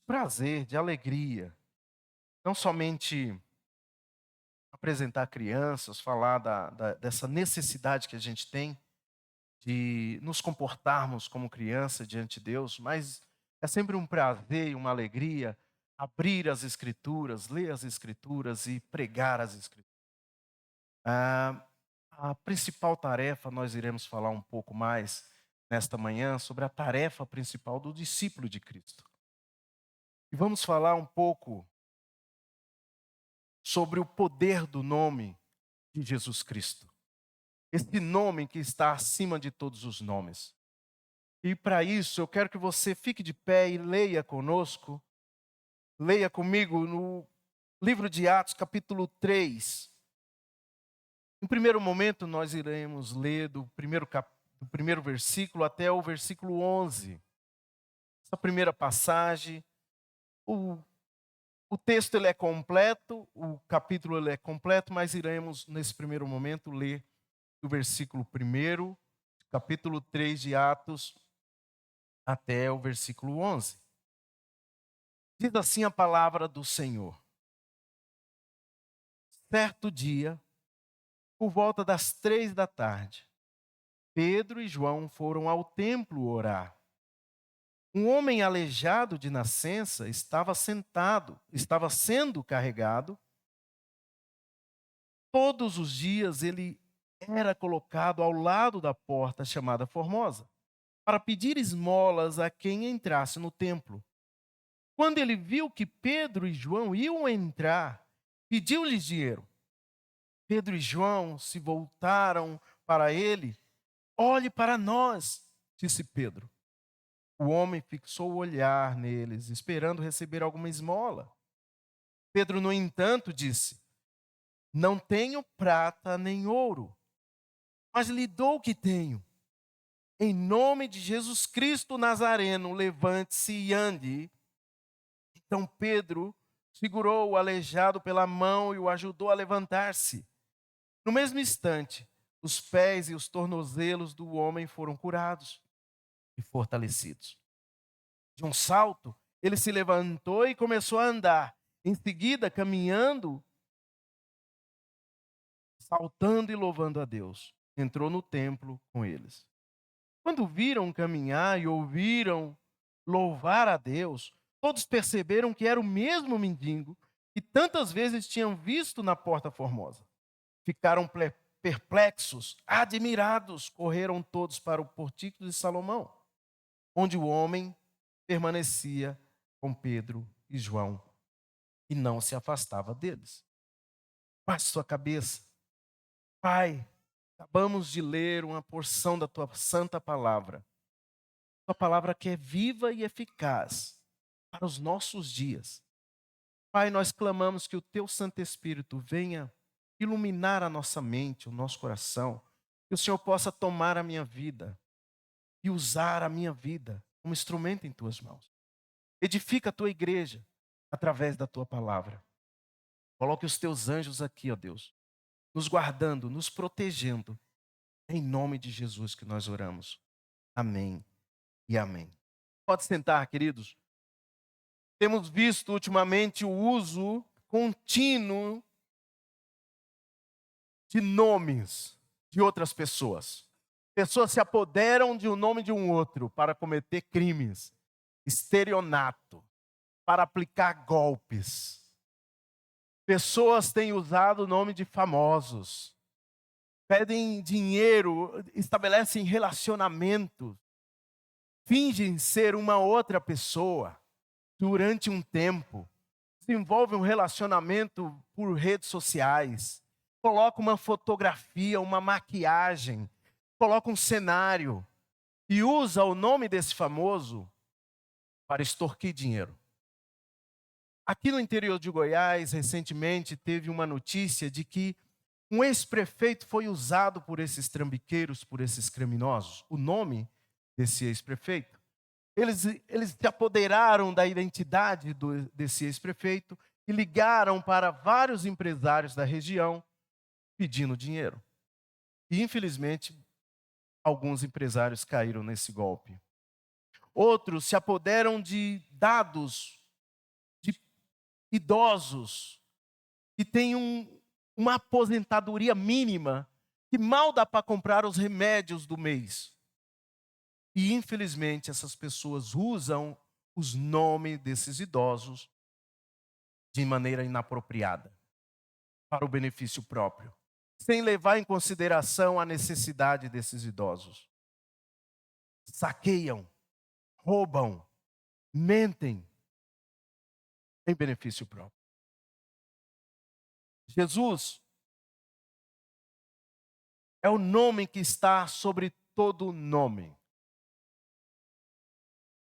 prazer, de alegria, não somente apresentar crianças, falar dessa necessidade que a gente tem de nos comportarmos como criança diante de Deus, mas é sempre um prazer e uma alegria abrir as Escrituras, ler as Escrituras e pregar as Escrituras. Ah, a principal tarefa, nós iremos falar um pouco mais nesta manhã sobre a tarefa principal do discípulo de Cristo. E vamos falar um pouco sobre o poder do nome de Jesus Cristo. Esse nome que está acima de todos os nomes. E para isso, eu quero que você fique de pé e leia conosco, leia comigo no livro de Atos, capítulo 3. Em primeiro momento, nós iremos ler do primeiro versículo até o versículo 11. Essa primeira passagem, o, o texto ele é completo, o capítulo ele é completo, mas iremos, nesse primeiro momento, ler do versículo 1, capítulo 3 de Atos, até o versículo 11. Diz assim a palavra do Senhor. Certo dia, por volta das 3 da tarde, Pedro e João foram ao templo orar. Um homem aleijado de nascença estava sendo carregado. Todos os dias ele era colocado ao lado da porta chamada Formosa, para pedir esmolas a quem entrasse no templo. Quando ele viu que Pedro e João iam entrar, pediu-lhes dinheiro. Pedro e João se voltaram para ele. Olhe para nós, disse Pedro. O homem fixou o olhar neles, esperando receber alguma esmola. Pedro, no entanto, disse: Não tenho prata nem ouro, mas lhe dou o que tenho. Em nome de Jesus Cristo Nazareno, levante-se e ande. Então Pedro segurou o aleijado pela mão e o ajudou a levantar-se. No mesmo instante, os pés e os tornozelos do homem foram curados e fortalecidos. De um salto, ele se levantou e começou a andar. Em seguida, caminhando, saltando e louvando a Deus, entrou no templo com eles. Quando viram caminhar e ouviram louvar a Deus, todos perceberam que era o mesmo mendigo que tantas vezes tinham visto na Porta Formosa. Ficaram perplexos, admirados, correram todos para o portico de Salomão, onde o homem permanecia com Pedro e João e não se afastava deles. Baixe sua cabeça. Pai, acabamos de ler uma porção da tua santa palavra. Tua palavra que é viva e eficaz para os nossos dias. Pai, nós clamamos que o teu Santo Espírito venha iluminar a nossa mente, o nosso coração, que o Senhor possa tomar a minha vida e usar a minha vida como instrumento em tuas mãos. Edifica a tua igreja através da tua palavra. Coloque os teus anjos aqui, ó Deus, nos guardando, nos protegendo. Em nome de Jesus que nós oramos. Amém e amém. Pode sentar, queridos. Temos visto ultimamente o uso contínuo de nomes de outras pessoas. Pessoas se apoderam de um nome de um outro para cometer crimes, estelionato, para aplicar golpes. Pessoas têm usado o nome de famosos, pedem dinheiro, estabelecem relacionamentos, fingem ser uma outra pessoa durante um tempo, desenvolvem um relacionamento por redes sociais, colocam uma fotografia, uma maquiagem, colocam um cenário e usa o nome desse famoso para extorquir dinheiro. Aqui no interior de Goiás, recentemente, teve uma notícia de que um ex-prefeito foi usado por esses trambiqueiros, por esses criminosos. O nome desse ex-prefeito. Eles se apoderaram da identidade desse ex-prefeito e ligaram para vários empresários da região pedindo dinheiro. E, infelizmente, alguns empresários caíram nesse golpe. Outros se apoderam de dados idosos que têm uma aposentadoria mínima, que mal dá para comprar os remédios do mês. E, infelizmente, essas pessoas usam os nomes desses idosos de maneira inapropriada, para o benefício próprio, sem levar em consideração a necessidade desses idosos. Saqueiam, roubam, mentem em benefício próprio. Jesus é o nome que está sobre todo nome.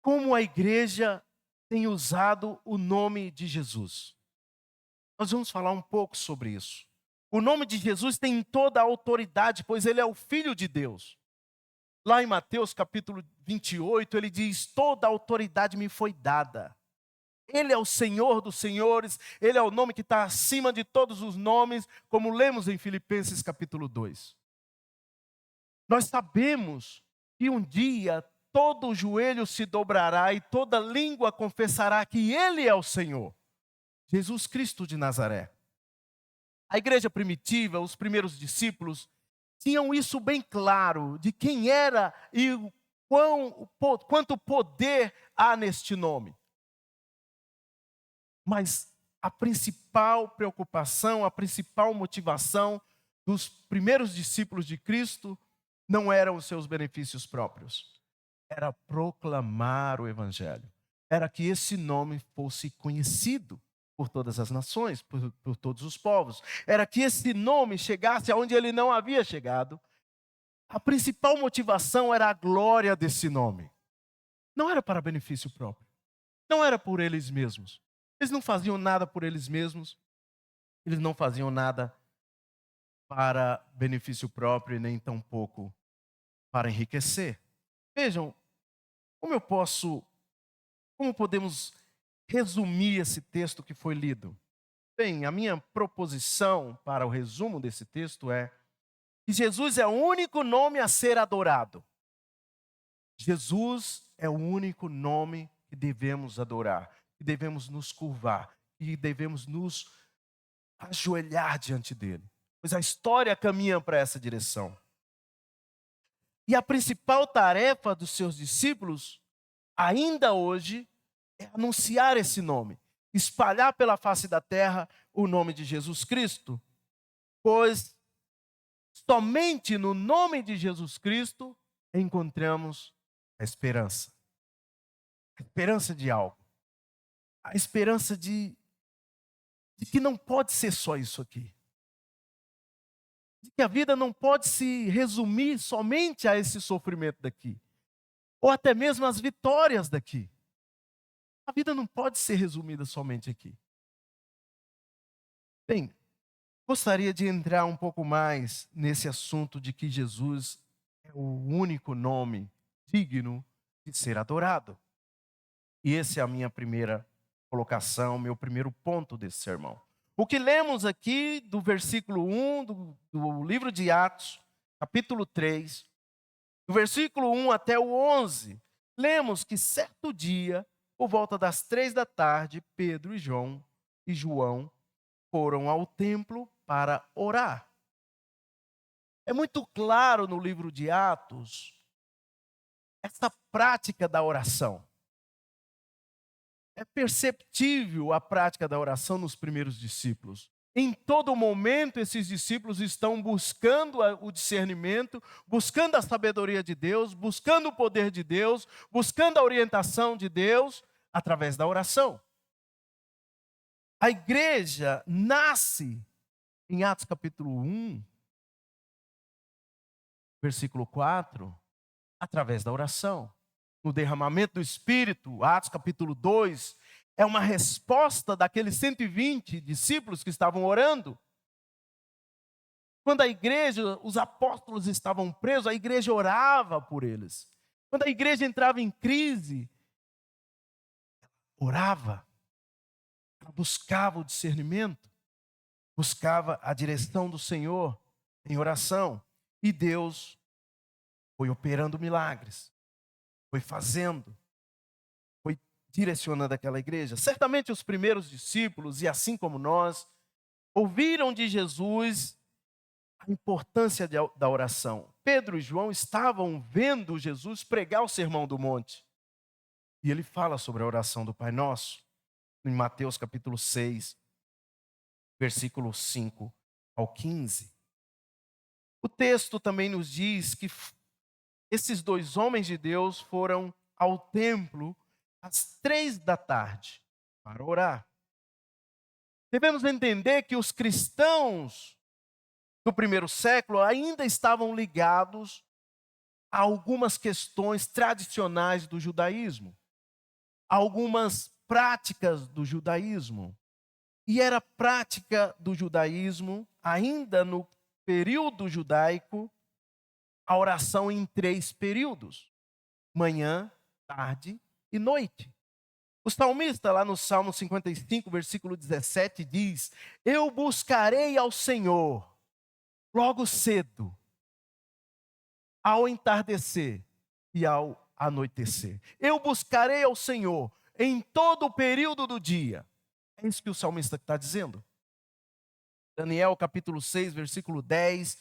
Como a igreja tem usado o nome de Jesus? Nós vamos falar um pouco sobre isso. O nome de Jesus tem toda a autoridade, pois ele é o Filho de Deus. Lá em Mateus capítulo 28, ele diz: toda a autoridade me foi dada. Ele é o Senhor dos senhores, ele é o nome que está acima de todos os nomes, como lemos em Filipenses capítulo 2. Nós sabemos que um dia todo joelho se dobrará e toda língua confessará que ele é o Senhor, Jesus Cristo de Nazaré. A igreja primitiva, os primeiros discípulos, tinham isso bem claro, de quem era e quanto poder há neste nome. Mas a principal preocupação, a principal motivação dos primeiros discípulos de Cristo não eram os seus benefícios próprios. Era proclamar o Evangelho. Era que esse nome fosse conhecido por todas as nações, por todos os povos. Era que esse nome chegasse aonde ele não havia chegado. A principal motivação era a glória desse nome. Não era para benefício próprio. Não era por eles mesmos. Eles não faziam nada por eles mesmos. Eles não faziam nada para benefício próprio e nem tampouco para enriquecer. Vejam, como podemos resumir esse texto que foi lido? Bem, a minha proposição para o resumo desse texto é que Jesus é o único nome a ser adorado. Jesus é o único nome que devemos adorar, que devemos nos curvar, que devemos nos ajoelhar diante dele. Pois a história caminha para essa direção. E a principal tarefa dos seus discípulos, ainda hoje, é anunciar esse nome, espalhar pela face da terra o nome de Jesus Cristo, pois somente no nome de Jesus Cristo encontramos a esperança. A esperança de algo. A esperança de que não pode ser só isso aqui. De que a vida não pode se resumir somente a esse sofrimento daqui. Ou até mesmo as vitórias daqui. A vida não pode ser resumida somente aqui. Bem, gostaria de entrar um pouco mais nesse assunto de que Jesus é o único nome digno de ser adorado. E essa é a minha primeira colocação, meu primeiro ponto desse sermão. O que lemos aqui do versículo 1 do livro de Atos, capítulo 3, do versículo 1 até o 11, lemos que certo dia, por volta das 3 da tarde, Pedro e João foram ao templo para orar. É muito claro no livro de Atos essa prática da oração. É perceptível a prática da oração nos primeiros discípulos. Em todo momento, esses discípulos estão buscando o discernimento, buscando a sabedoria de Deus, buscando o poder de Deus, buscando a orientação de Deus através da oração. A igreja nasce em Atos capítulo 1, versículo 4, através da oração. No derramamento do Espírito, Atos capítulo 2, é uma resposta daqueles 120 discípulos que estavam orando. Quando a igreja, os apóstolos estavam presos, a igreja orava por eles. Quando a igreja entrava em crise, orava. Ela buscava o discernimento, buscava a direção do Senhor em oração. E Deus foi operando milagres, foi fazendo, foi direcionando aquela igreja. Certamente os primeiros discípulos, e assim como nós, ouviram de Jesus a importância da oração. Pedro e João estavam vendo Jesus pregar o Sermão do Monte. E ele fala sobre a oração do Pai Nosso, em Mateus capítulo 6, versículo 5 ao 15. O texto também nos diz que esses dois homens de Deus foram ao templo às 3 da tarde para orar. Devemos entender que os cristãos do primeiro século ainda estavam ligados a algumas questões tradicionais do judaísmo, a algumas práticas do judaísmo. E era prática do judaísmo, ainda no período judaico, a oração em 3 períodos: manhã, tarde e noite. O salmista, lá no Salmo 55, versículo 17, diz: Eu buscarei ao Senhor logo cedo, ao entardecer e ao anoitecer. Eu buscarei ao Senhor em todo o período do dia. É isso que o salmista está dizendo. Daniel capítulo 6, versículo 10,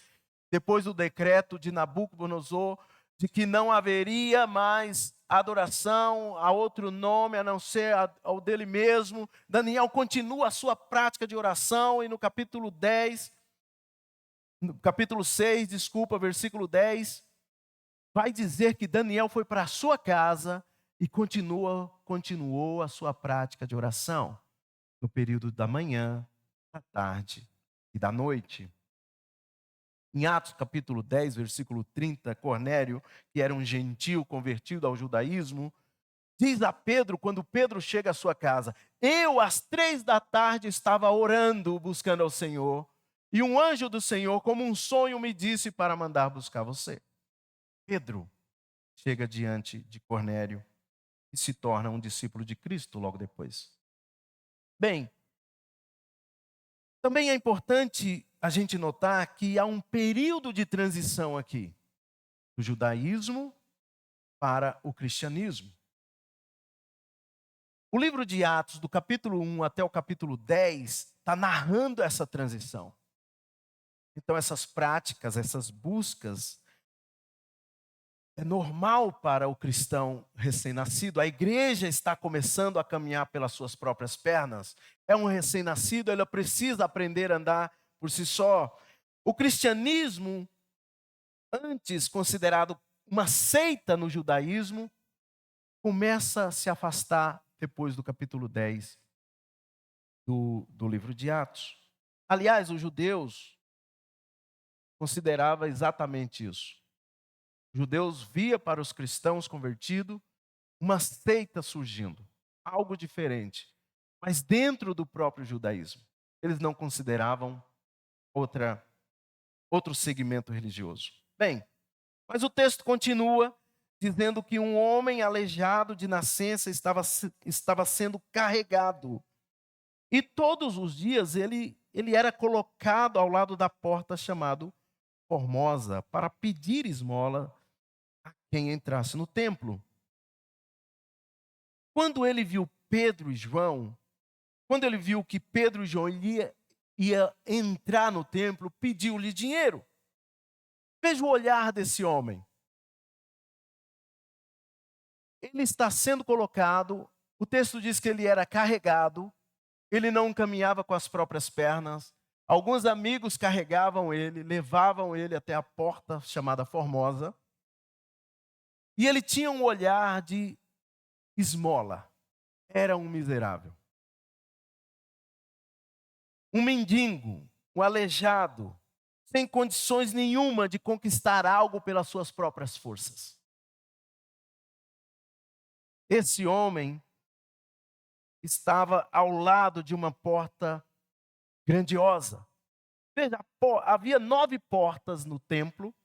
depois do decreto de Nabucodonosor, de que não haveria mais adoração a outro nome a não ser ao dele mesmo, Daniel continua a sua prática de oração, e no capítulo 6, versículo 10, vai dizer que Daniel foi para a sua casa e continuou a sua prática de oração no período da manhã, da tarde e da noite. Em Atos capítulo 10, versículo 30, Cornélio, que era um gentil convertido ao judaísmo, diz a Pedro, quando Pedro chega à sua casa: eu às 3 da tarde estava orando, buscando ao Senhor, e um anjo do Senhor, como um sonho, me disse para mandar buscar você. Pedro chega diante de Cornélio e se torna um discípulo de Cristo logo depois. Bem, também é importante a gente notar que há um período de transição aqui, do judaísmo para o cristianismo. O livro de Atos, do capítulo 1 até o capítulo 10, está narrando essa transição. Então, essas práticas, essas buscas, é normal para o cristão recém-nascido. A igreja está começando a caminhar pelas suas próprias pernas. É um recém-nascido, ele precisa aprender a andar por si só. O cristianismo, antes considerado uma seita no judaísmo, começa a se afastar depois do capítulo 10 do livro de Atos. Aliás, os judeus consideravam exatamente isso. Os judeus via para os cristãos convertidos uma seita surgindo, algo diferente, mas dentro do próprio judaísmo. Eles não consideravam outro segmento religioso. Bem, mas o texto continua dizendo que um homem aleijado de nascença estava sendo carregado. E todos os dias ele era colocado ao lado da porta chamado Formosa para pedir esmola a quem entrasse no templo. Quando ele viu Pedro e João, quando ele viu que Pedro e João ia entrar no templo, pediu-lhe dinheiro. Veja o olhar desse homem. Ele está sendo colocado, o texto diz que ele era carregado, ele não caminhava com as próprias pernas. Alguns amigos carregavam ele, levavam ele até a porta chamada Formosa. E ele tinha um olhar de esmola. Era um miserável. Um mendigo, um aleijado, sem condições nenhuma de conquistar algo pelas suas próprias forças. Esse homem estava ao lado de uma porta grandiosa. Veja, havia 9 portas no templo,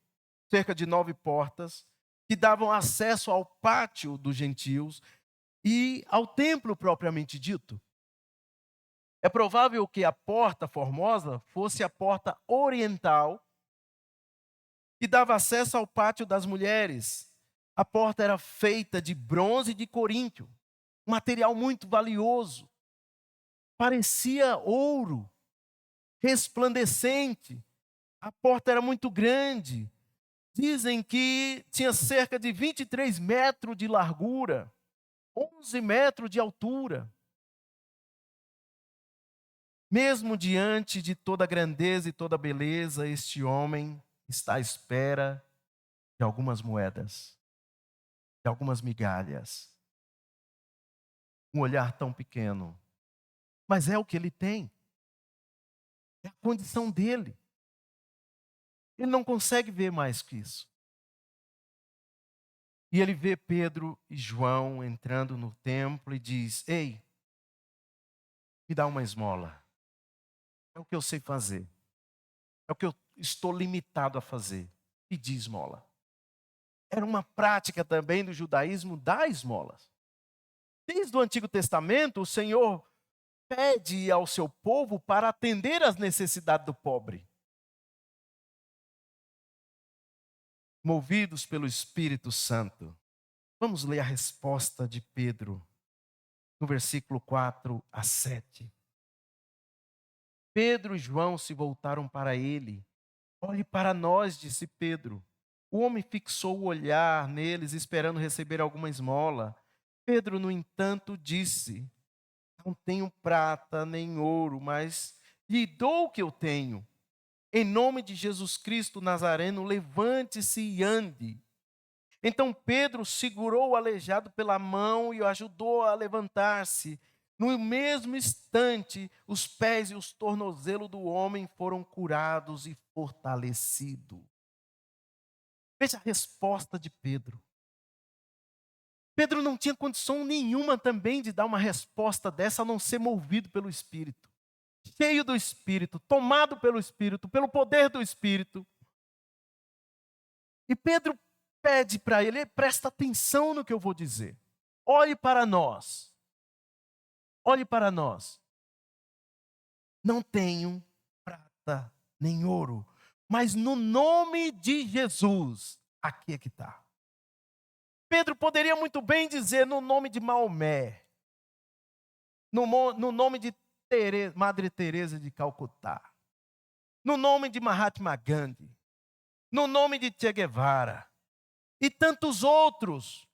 cerca de 9 portas, que davam acesso ao pátio dos gentios e ao templo propriamente dito. É provável que a porta Formosa fosse a porta oriental, que dava acesso ao pátio das mulheres. A porta era feita de bronze de coríntio, um material muito valioso, parecia ouro, resplandecente. A porta era muito grande. Dizem que tinha cerca de 23 metros de largura, 11 metros de altura. Mesmo diante de toda a grandeza e toda a beleza, este homem está à espera de algumas moedas, de algumas migalhas. Um olhar tão pequeno, mas é o que ele tem, é a condição dele. Ele não consegue ver mais que isso. E ele vê Pedro e João entrando no templo e diz: Ei, me dá uma esmola. É o que eu sei fazer. É o que eu estou limitado a fazer. Pedir esmola. Era uma prática também do judaísmo dar esmolas. Desde o Antigo Testamento, o Senhor pede ao seu povo para atender às necessidades do pobre. Movidos pelo Espírito Santo. Vamos ler a resposta de Pedro, no versículo 4 a 7. Pedro e João se voltaram para ele. Olhe para nós, disse Pedro. O homem fixou o olhar neles, esperando receber alguma esmola. Pedro, no entanto, disse: Não tenho prata nem ouro, mas lhe dou o que eu tenho. Em nome de Jesus Cristo Nazareno, levante-se e ande. Então Pedro segurou o aleijado pela mão e o ajudou a levantar-se. No mesmo instante, os pés e os tornozelos do homem foram curados e fortalecidos. Veja a resposta de Pedro. Pedro não tinha condição nenhuma também de dar uma resposta dessa, a não ser movido pelo Espírito. Cheio do Espírito, tomado pelo Espírito, pelo poder do Espírito. E Pedro pede para ele: presta atenção no que eu vou dizer. Olhe para nós. Olhe para nós. Não tenho prata nem ouro, mas no nome de Jesus, aqui é que está. Pedro poderia muito bem dizer no nome de Maomé, no nome de Madre Teresa de Calcutá, no nome de Mahatma Gandhi, no nome de Che Guevara e tantos outros.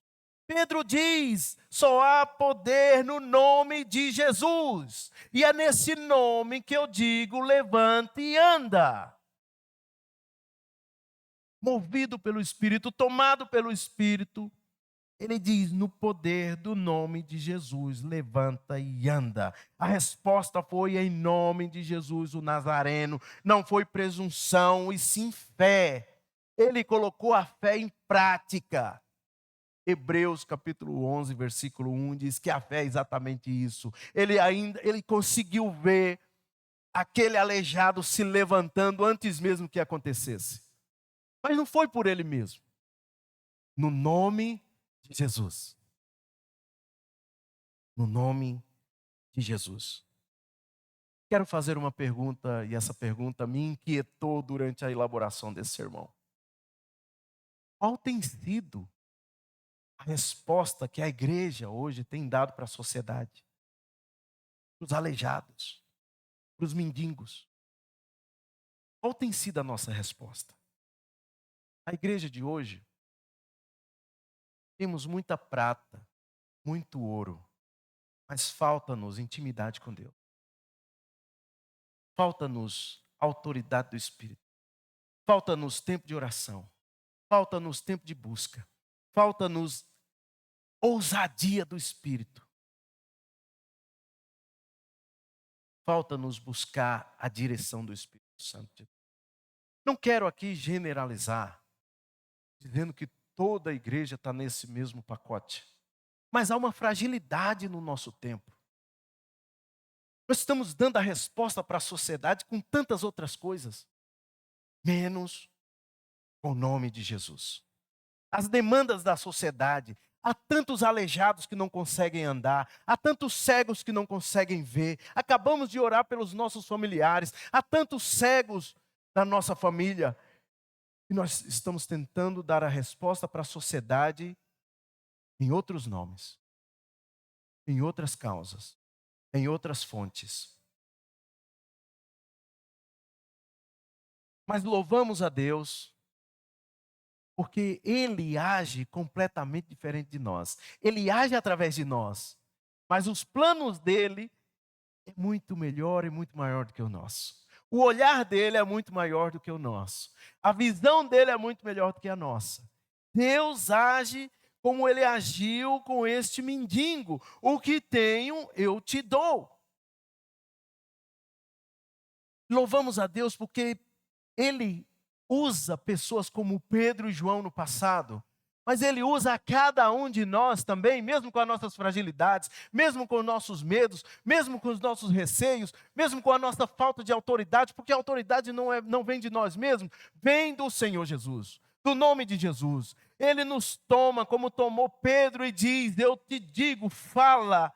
Pedro diz: só há poder no nome de Jesus. E é nesse nome que eu digo: levante e anda. Movido pelo Espírito, tomado pelo Espírito, ele diz: no poder do nome de Jesus, levanta e anda. A resposta foi em nome de Jesus o Nazareno. Não foi presunção, e sim fé. Ele colocou a fé em prática. Hebreus capítulo 11, versículo 1 diz que a fé é exatamente isso. Ele conseguiu ver aquele aleijado se levantando antes mesmo que acontecesse. Mas não foi por ele mesmo. No nome de Jesus. No nome de Jesus. Quero fazer uma pergunta, e essa pergunta me inquietou durante a elaboração desse sermão. Qual tem sido a resposta que a igreja hoje tem dado para a sociedade? Para os aleijados, para os mendigos. Qual tem sido a nossa resposta? A igreja de hoje, temos muita prata, muito ouro, mas falta-nos intimidade com Deus. Falta-nos autoridade do Espírito. Falta-nos tempo de oração. Falta-nos tempo de busca. Falta-nos ousadia do Espírito. Falta-nos buscar a direção do Espírito Santo. Não quero aqui generalizar, dizendo que toda a igreja está nesse mesmo pacote. Mas há uma fragilidade no nosso tempo. Nós estamos dando a resposta para a sociedade com tantas outras coisas, menos com o nome de Jesus. As demandas da sociedade, há tantos aleijados que não conseguem andar, há tantos cegos que não conseguem ver. Acabamos de orar pelos nossos familiares, há tantos cegos na nossa família. E nós estamos tentando dar a resposta para a sociedade em outros nomes. em outras causas, em outras fontes. Mas louvamos a Deus porque Ele age completamente diferente de nós. Ele age através de nós, mas os planos dele é muito melhor e muito maior do que o nosso. O olhar dele é muito maior do que o nosso. A visão dele é muito melhor do que a nossa. Deus age como ele agiu com este mendigo. O que tenho, eu te dou. Louvamos a Deus porque ele usa pessoas como Pedro e João no passado, mas ele usa a cada um de nós também, mesmo com as nossas fragilidades, mesmo com os nossos medos, mesmo com os nossos receios, mesmo com a nossa falta de autoridade, porque a autoridade não vem de nós mesmos, vem do Senhor Jesus, do nome de Jesus. Ele nos toma como tomou Pedro e diz: eu te digo, fala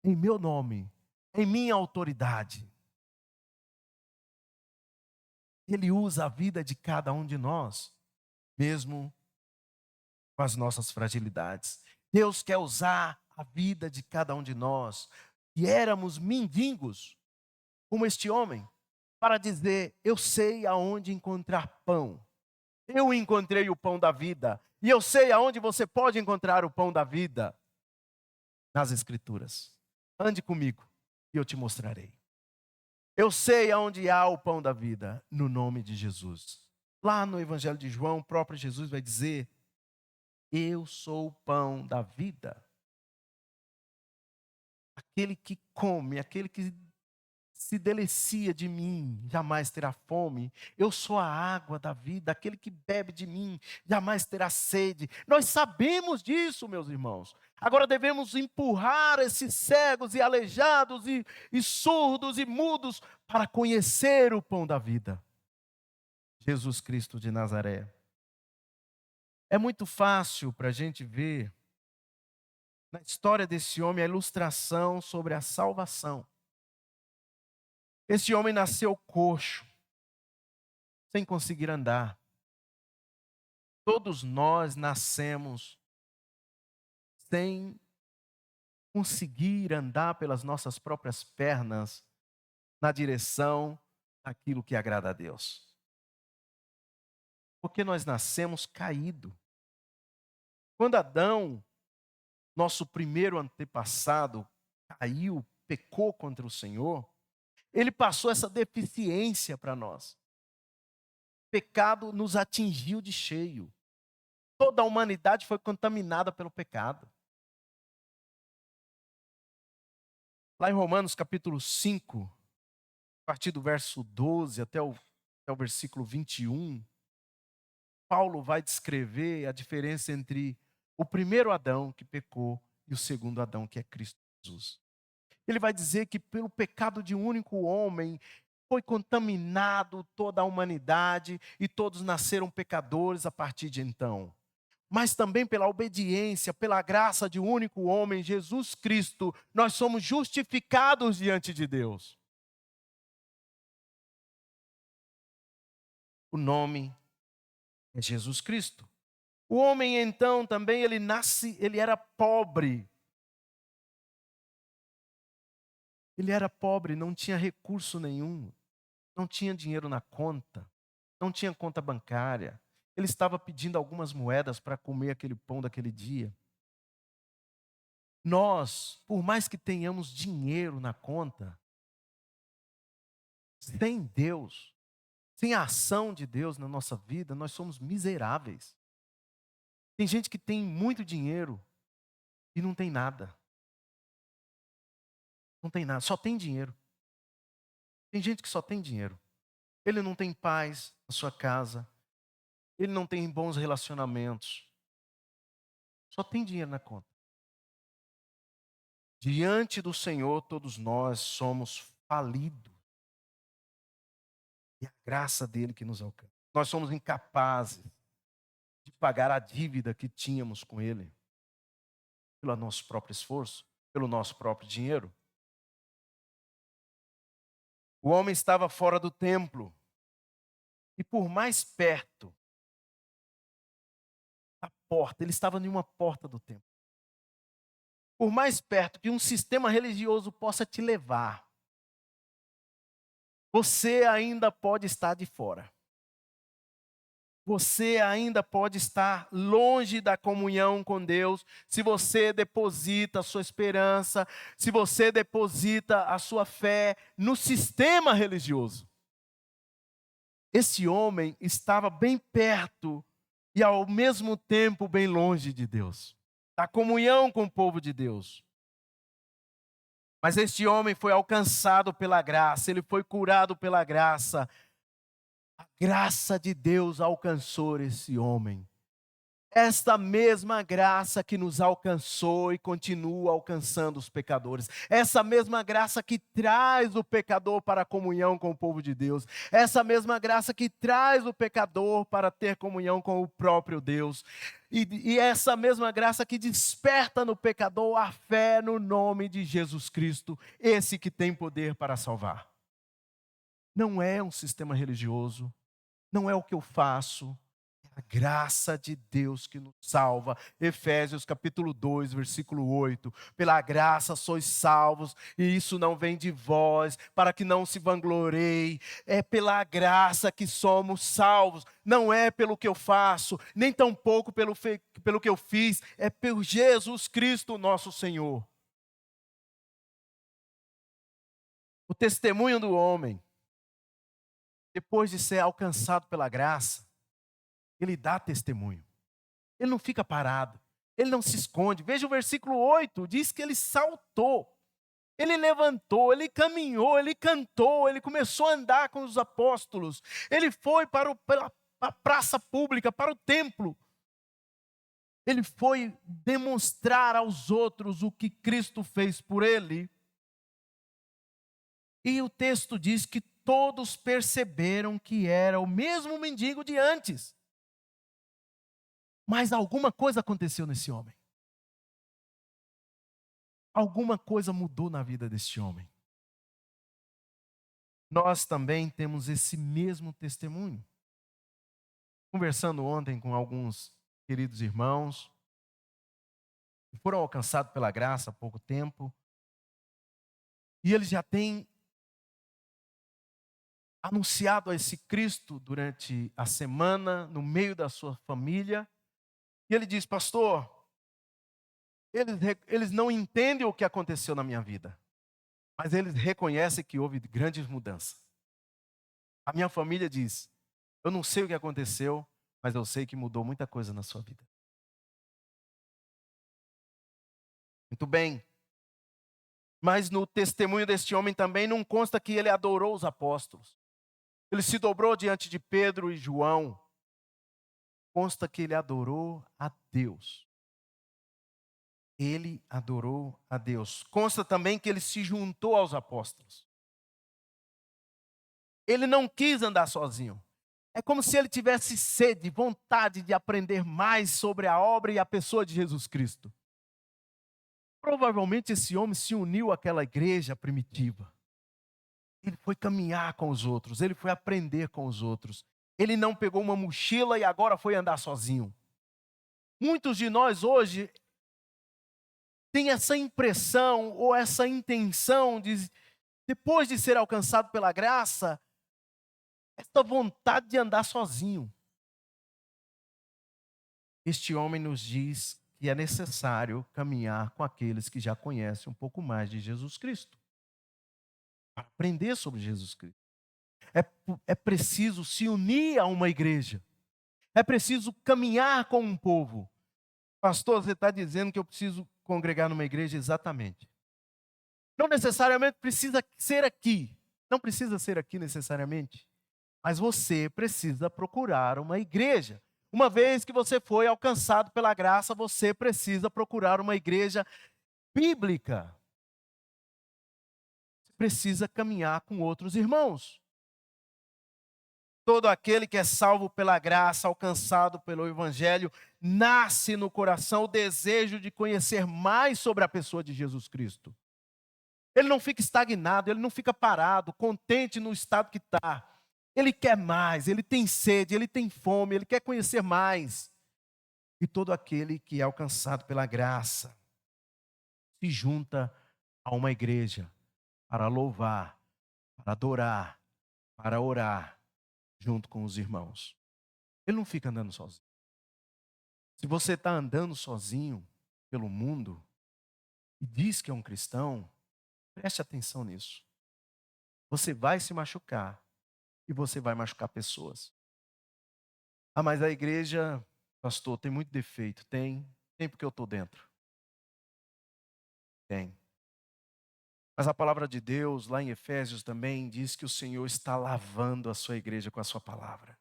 em meu nome, em minha autoridade. Ele usa a vida de cada um de nós, mesmo com as nossas fragilidades. Deus quer usar a vida de cada um de nós, que éramos mendigos, como este homem, para dizer: eu sei aonde encontrar pão. Eu encontrei o pão da vida. E eu sei aonde você pode encontrar o pão da vida. Nas Escrituras. Ande comigo e eu te mostrarei. Eu sei aonde há o pão da vida, no nome de Jesus. Lá no Evangelho de João, o próprio Jesus vai dizer: eu sou o pão da vida. Aquele que come, aquele que se delicia de mim, jamais terá fome. Eu sou a água da vida, aquele que bebe de mim, jamais terá sede. Nós sabemos disso, meus irmãos. Agora devemos empurrar esses cegos e aleijados e surdos e mudos para conhecer o pão da vida. Jesus Cristo de Nazaré. É muito fácil para a gente ver na história desse homem a ilustração sobre a salvação. Esse homem nasceu coxo, sem conseguir andar. Todos nós nascemos sem conseguir andar pelas nossas próprias pernas na direção daquilo que agrada a Deus. Porque nós nascemos caído. Quando Adão, nosso primeiro antepassado, caiu, pecou contra o Senhor, ele passou essa deficiência para nós. O pecado nos atingiu de cheio. Toda a humanidade foi contaminada pelo pecado. Lá em Romanos capítulo 5, a partir do verso 12 até o versículo 21, Paulo vai descrever a diferença entre o primeiro Adão que pecou e o segundo Adão que é Cristo Jesus. Ele vai dizer que pelo pecado de um único homem foi contaminado toda a humanidade e todos nasceram pecadores a partir de então. Mas também pela obediência, pela graça de um único homem, Jesus Cristo, nós somos justificados diante de Deus. O nome é Jesus Cristo. O homem então também ele era pobre. Ele era pobre, não tinha recurso nenhum, não tinha dinheiro na conta, não tinha conta bancária. Ele estava pedindo algumas moedas para comer aquele pão daquele dia. Nós, por mais que tenhamos dinheiro na conta, sem Deus, sem a ação de Deus na nossa vida, nós somos miseráveis. Tem gente que tem muito dinheiro e não tem nada. Não tem nada, só tem dinheiro. Tem gente que só tem dinheiro. Ele não tem paz na sua casa. Ele não tem bons relacionamentos. Só tem dinheiro na conta. Diante do Senhor, todos nós somos falidos. E a graça dele que nos alcança. Nós somos incapazes de pagar a dívida que tínhamos com ele. Pelo nosso próprio esforço, pelo nosso próprio dinheiro. O homem estava fora do templo. E por mais perto da porta, ele estava em uma porta do templo. Por mais perto que um sistema religioso possa te levar, você ainda pode estar de fora. Você ainda pode estar longe da comunhão com Deus se você deposita a sua esperança, se você deposita a sua fé no sistema religioso. Esse homem estava bem perto e ao mesmo tempo bem longe de Deus, da comunhão com o povo de Deus. Mas este homem foi alcançado pela graça, ele foi curado pela graça. A graça de Deus alcançou esse homem. Esta mesma graça que nos alcançou e continua alcançando os pecadores. Essa mesma graça que traz o pecador para a comunhão com o povo de Deus. Essa mesma graça que traz o pecador para ter comunhão com o próprio Deus. E essa mesma graça que desperta no pecador a fé no nome de Jesus Cristo. Esse que tem poder para salvar. Não é um sistema religioso. Não é o que eu faço. A graça de Deus que nos salva. Efésios capítulo 2, versículo 8. Pela graça sois salvos, e isso não vem de vós, para que não se vanglorie. É pela graça que somos salvos. Não é pelo que eu faço, nem tampouco pelo que eu fiz. É por Jesus Cristo nosso Senhor. O testemunho do homem, depois de ser alcançado pela graça, ele dá testemunho. Ele não fica parado. Ele não se esconde. Veja o versículo 8. Diz que ele saltou. Ele levantou, ele caminhou, ele cantou, ele começou a andar com os apóstolos. Ele foi para a praça pública, para o templo. Ele foi demonstrar aos outros o que Cristo fez por ele. E o texto diz que todos perceberam que era o mesmo mendigo de antes. Mas alguma coisa aconteceu nesse homem. Alguma coisa mudou na vida desse homem. Nós também temos esse mesmo testemunho. Conversando ontem com alguns queridos irmãos, que foram alcançados pela graça há pouco tempo, e eles já têm anunciado a esse Cristo durante a semana, no meio da sua família, e ele diz: pastor, eles não entendem o que aconteceu na minha vida, mas eles reconhecem que houve grandes mudanças. A minha família diz: eu não sei o que aconteceu, mas eu sei que mudou muita coisa na sua vida. Muito bem. Mas no testemunho deste homem também não consta que ele adorou os apóstolos. Ele se dobrou diante de Pedro e João. Consta que ele adorou a Deus. Ele adorou a Deus. Consta também que ele se juntou aos apóstolos. Ele não quis andar sozinho. É como se ele tivesse sede, vontade de aprender mais sobre a obra e a pessoa de Jesus Cristo. Provavelmente esse homem se uniu àquela igreja primitiva. Ele foi caminhar com os outros, ele foi aprender com os outros. Ele não pegou uma mochila e agora foi andar sozinho. Muitos de nós hoje têm essa impressão ou essa intenção de, depois de ser alcançado pela graça, essa vontade de andar sozinho. Este homem nos diz que é necessário caminhar com aqueles que já conhecem um pouco mais de Jesus Cristo. Para aprender sobre Jesus Cristo. É preciso se unir a uma igreja. É preciso caminhar com um povo. Pastor, você está dizendo que eu preciso congregar numa igreja? Exatamente. Não necessariamente precisa ser aqui. Não precisa ser aqui necessariamente. Mas você precisa procurar uma igreja. Uma vez que você foi alcançado pela graça, você precisa procurar uma igreja bíblica. Você precisa caminhar com outros irmãos. Todo aquele que é salvo pela graça, alcançado pelo Evangelho, nasce no coração o desejo de conhecer mais sobre a pessoa de Jesus Cristo. Ele não fica estagnado, ele não fica parado, contente no estado que está. Ele quer mais, ele tem sede, ele tem fome, ele quer conhecer mais. E todo aquele que é alcançado pela graça se junta a uma igreja para louvar, para adorar, para orar junto com os irmãos. Ele não fica andando sozinho. Se você está andando sozinho pelo mundo e diz que é um cristão, preste atenção nisso. Você vai se machucar e você vai machucar pessoas. Ah, mas a igreja, pastor, tem muito defeito. Tem. Tem porque eu estou dentro. Tem. Mas a palavra de Deus, lá em Efésios também, diz que o Senhor está lavando a sua igreja com a sua palavra.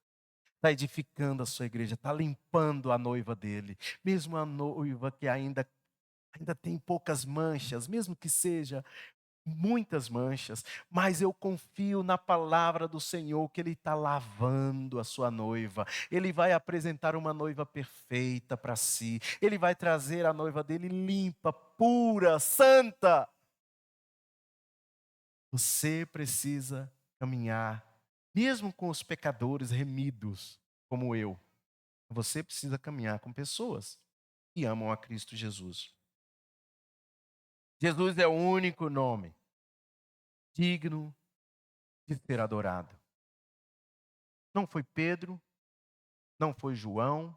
Está edificando a sua igreja, está limpando a noiva dele. Mesmo a noiva que ainda tem poucas manchas, mesmo que seja muitas manchas, mas eu confio na palavra do Senhor que Ele está lavando a sua noiva. Ele vai apresentar uma noiva perfeita para si. Ele vai trazer a noiva dele limpa, pura, santa. Você precisa caminhar, mesmo com os pecadores remidos, como eu. Você precisa caminhar com pessoas que amam a Cristo Jesus. Jesus é o único nome digno de ser adorado. Não foi Pedro, não foi João,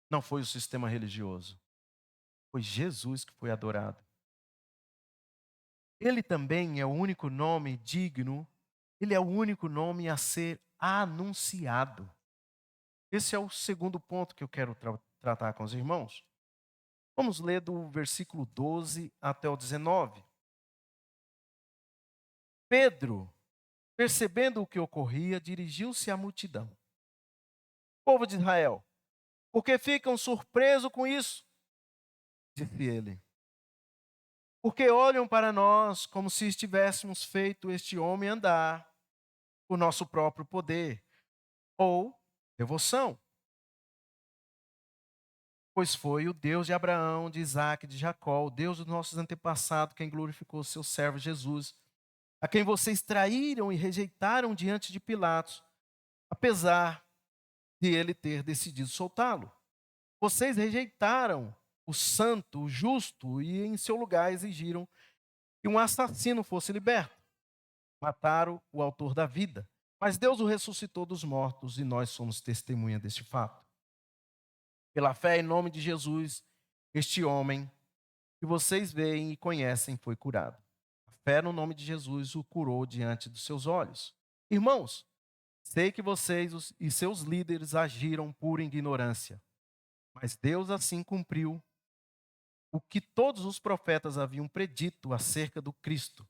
não foi o sistema religioso. Foi Jesus que foi adorado. Ele também é o único nome digno, ele é o único nome a ser anunciado. Esse é o segundo ponto que eu quero tratar com os irmãos. Vamos ler do versículo 12 até o 19. Pedro, percebendo o que ocorria, dirigiu-se à multidão. Povo de Israel, por que ficam surpresos com isso? Disse ele. Porque olham para nós como se estivéssemos feito este homem andar por nosso próprio poder ou devoção. Pois foi o Deus de Abraão, de Isaque, de Jacó, o Deus dos nossos antepassados, quem glorificou seu servo Jesus, a quem vocês traíram e rejeitaram diante de Pilatos, apesar de ele ter decidido soltá-lo. Vocês rejeitaram o santo, o justo, e em seu lugar exigiram que um assassino fosse liberto. Mataram o autor da vida. Mas Deus o ressuscitou dos mortos e nós somos testemunha deste fato. Pela fé em nome de Jesus, este homem que vocês veem e conhecem foi curado. A fé no nome de Jesus o curou diante dos seus olhos. Irmãos, sei que vocês e seus líderes agiram por ignorância, mas Deus assim cumpriu o que todos os profetas haviam predito acerca do Cristo,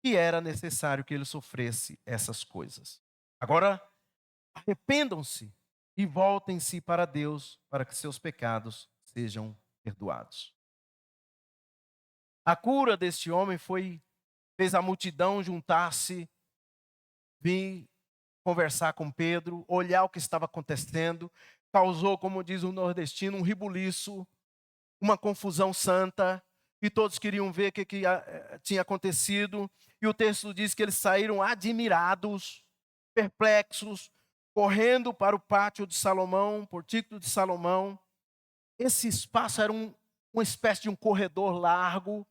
que era necessário que ele sofresse essas coisas. Agora, arrependam-se e voltem-se para Deus, para que seus pecados sejam perdoados. A cura deste homem fez a multidão juntar-se, vir conversar com Pedro, olhar o que estava acontecendo, causou, como diz o nordestino, um ribuliço, uma confusão santa, e todos queriam ver o que tinha acontecido. E o texto diz que eles saíram admirados, perplexos, correndo para o pátio de Salomão, portíco de Salomão. Esse espaço era uma espécie de um corredor largo,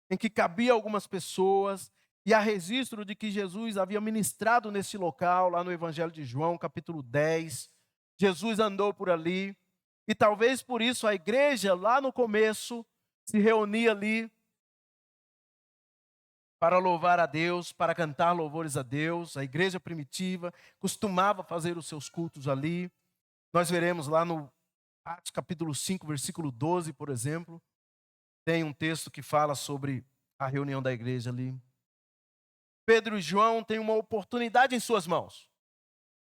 em que cabia algumas pessoas, e há registro de que Jesus havia ministrado nesse local, lá no Evangelho de João, capítulo 10. Jesus andou por ali, e talvez por isso a igreja, lá no começo, se reunia ali para louvar a Deus, para cantar louvores a Deus. A igreja primitiva costumava fazer os seus cultos ali. Nós veremos lá no Atos capítulo 5, versículo 12, por exemplo, tem um texto que fala sobre a reunião da igreja ali. Pedro e João têm uma oportunidade em suas mãos.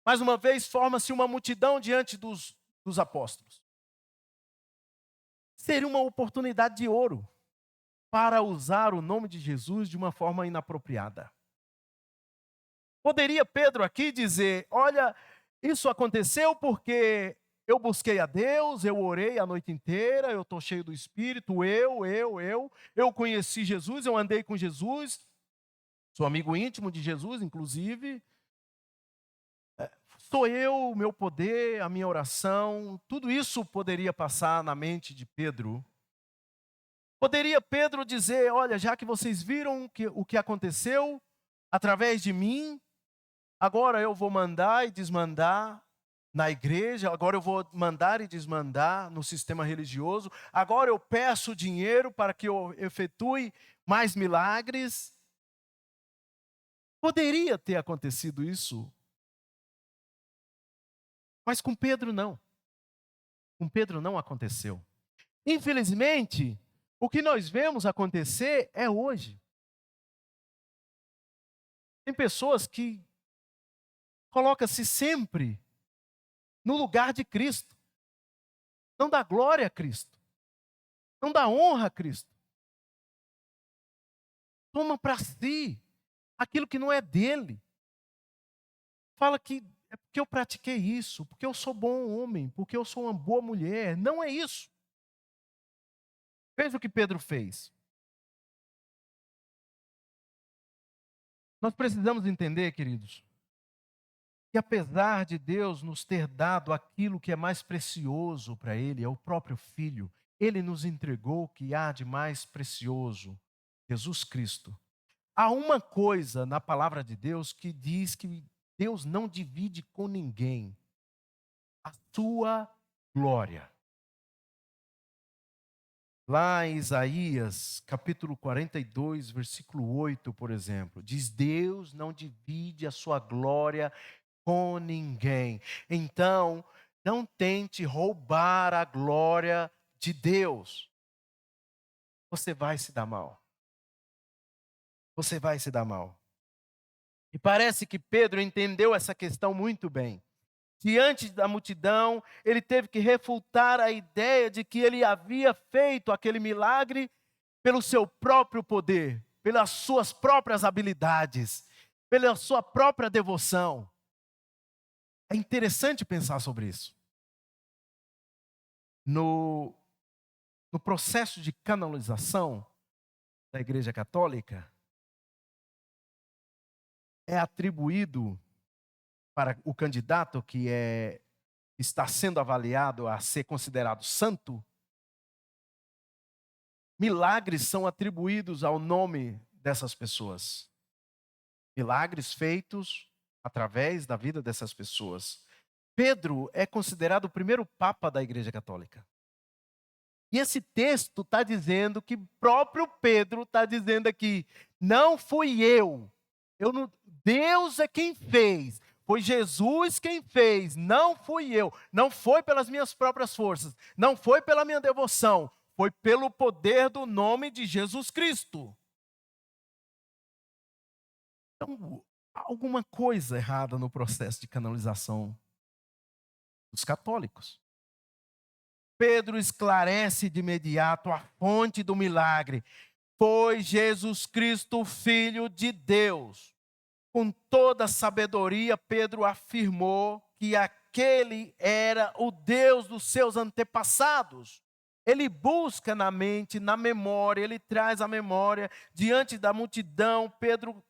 Mais uma vez, forma-se uma multidão diante dos apóstolos. Seria uma oportunidade de ouro para usar o nome de Jesus de uma forma inapropriada. Poderia Pedro aqui dizer: olha, isso aconteceu porque eu busquei a Deus, eu orei a noite inteira, eu estou cheio do Espírito, eu conheci Jesus, eu andei com Jesus, sou amigo íntimo de Jesus, inclusive. Sou eu, o meu poder, a minha oração, tudo isso poderia passar na mente de Pedro. Poderia Pedro dizer: olha, já que vocês viram o que aconteceu através de mim, agora eu vou mandar e desmandar na igreja, agora eu vou mandar e desmandar no sistema religioso, agora eu peço dinheiro para que eu efetue mais milagres. Poderia ter acontecido isso, mas com Pedro não. Com Pedro não aconteceu. Infelizmente, o que nós vemos acontecer é hoje. Tem pessoas que colocam-se sempre no lugar de Cristo. Não dá glória a Cristo. Não dá honra a Cristo. Toma para si aquilo que não é dele. Fala que é porque eu pratiquei isso, porque eu sou bom homem, porque eu sou uma boa mulher. Não é isso. Veja o que Pedro fez. Nós precisamos entender, queridos, que apesar de Deus nos ter dado aquilo que é mais precioso para Ele, é o próprio Filho, Ele nos entregou o que há de mais precioso, Jesus Cristo. Há uma coisa na palavra de Deus que diz que Deus não divide com ninguém a sua glória. Lá em Isaías, capítulo 42, versículo 8, por exemplo, diz: Deus não divide a sua glória com ninguém. Então, não tente roubar a glória de Deus. Você vai se dar mal. Você vai se dar mal. E parece que Pedro entendeu essa questão muito bem. Diante da multidão, ele teve que refutar a ideia de que ele havia feito aquele milagre pelo seu próprio poder, pelas suas próprias habilidades, pela sua própria devoção. É interessante pensar sobre isso. No processo de canonização da Igreja Católica, é atribuído para o candidato que está sendo avaliado a ser considerado santo, milagres são atribuídos ao nome dessas pessoas. Milagres feitos através da vida dessas pessoas. Pedro é considerado o primeiro papa da Igreja Católica. E esse texto está dizendo que próprio Pedro está dizendo aqui: não fui eu. Deus é quem fez. Foi Jesus quem fez, não fui eu. Não foi pelas minhas próprias forças, não foi pela minha devoção, foi pelo poder do nome de Jesus Cristo. Então, há alguma coisa errada no processo de canonização dos católicos. Pedro esclarece de imediato a fonte do milagre. Foi Jesus Cristo, Filho de Deus. Com toda a sabedoria, Pedro afirmou que aquele era o Deus dos seus antepassados. Ele busca na mente, na memória, ele traz a memória diante da multidão. Pedro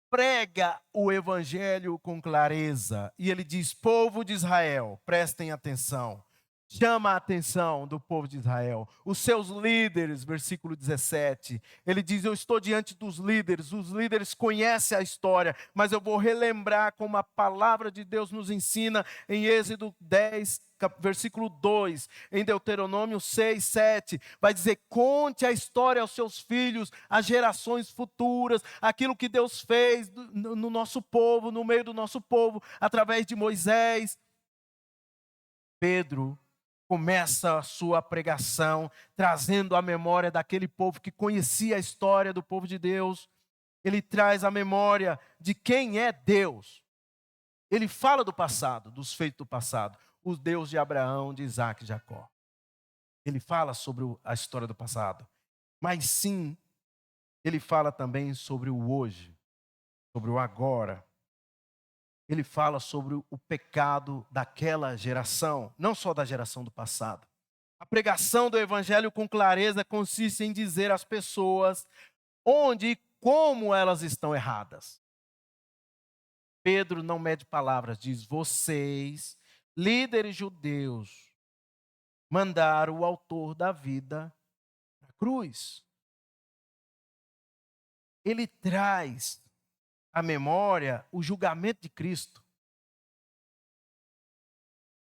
prega o evangelho com clareza e ele diz: povo de Israel, prestem atenção. Chama a atenção do povo de Israel, os seus líderes, versículo 17. Ele diz: eu estou diante dos líderes, os líderes conhecem a história, mas eu vou relembrar como a palavra de Deus nos ensina em Êxodo 10, versículo 2, em Deuteronômio 6, 7, vai dizer: conte a história aos seus filhos, às gerações futuras, aquilo que Deus fez no nosso povo, no meio do nosso povo, através de Moisés. Pedro começa a sua pregação trazendo a memória daquele povo que conhecia a história do povo de Deus. Ele traz a memória de quem é Deus. Ele fala do passado, dos feitos do passado. O Deus de Abraão, de Isaac e de Jacó. Ele fala sobre a história do passado. Mas sim, ele fala também sobre o hoje, sobre o agora. Ele fala sobre o pecado daquela geração, não só da geração do passado. A pregação do evangelho com clareza consiste em dizer às pessoas onde e como elas estão erradas. Pedro não mede palavras, diz: vocês, líderes judeus, mandaram o autor da vida para a cruz, ele traz à memória o julgamento de Cristo.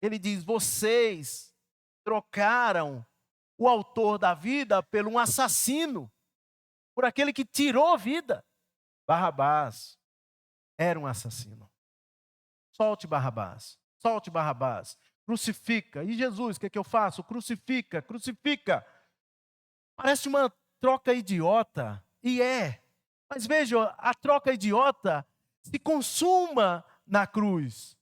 Ele diz: vocês trocaram o autor da vida por um assassino, por aquele que tirou a vida. Barrabás era um assassino. Solte Barrabás, solte Barrabás, crucifica. E Jesus, o que é que eu faço? Crucifica, crucifica. Parece uma troca idiota, e é. Mas veja, a troca idiota se consuma na cruz.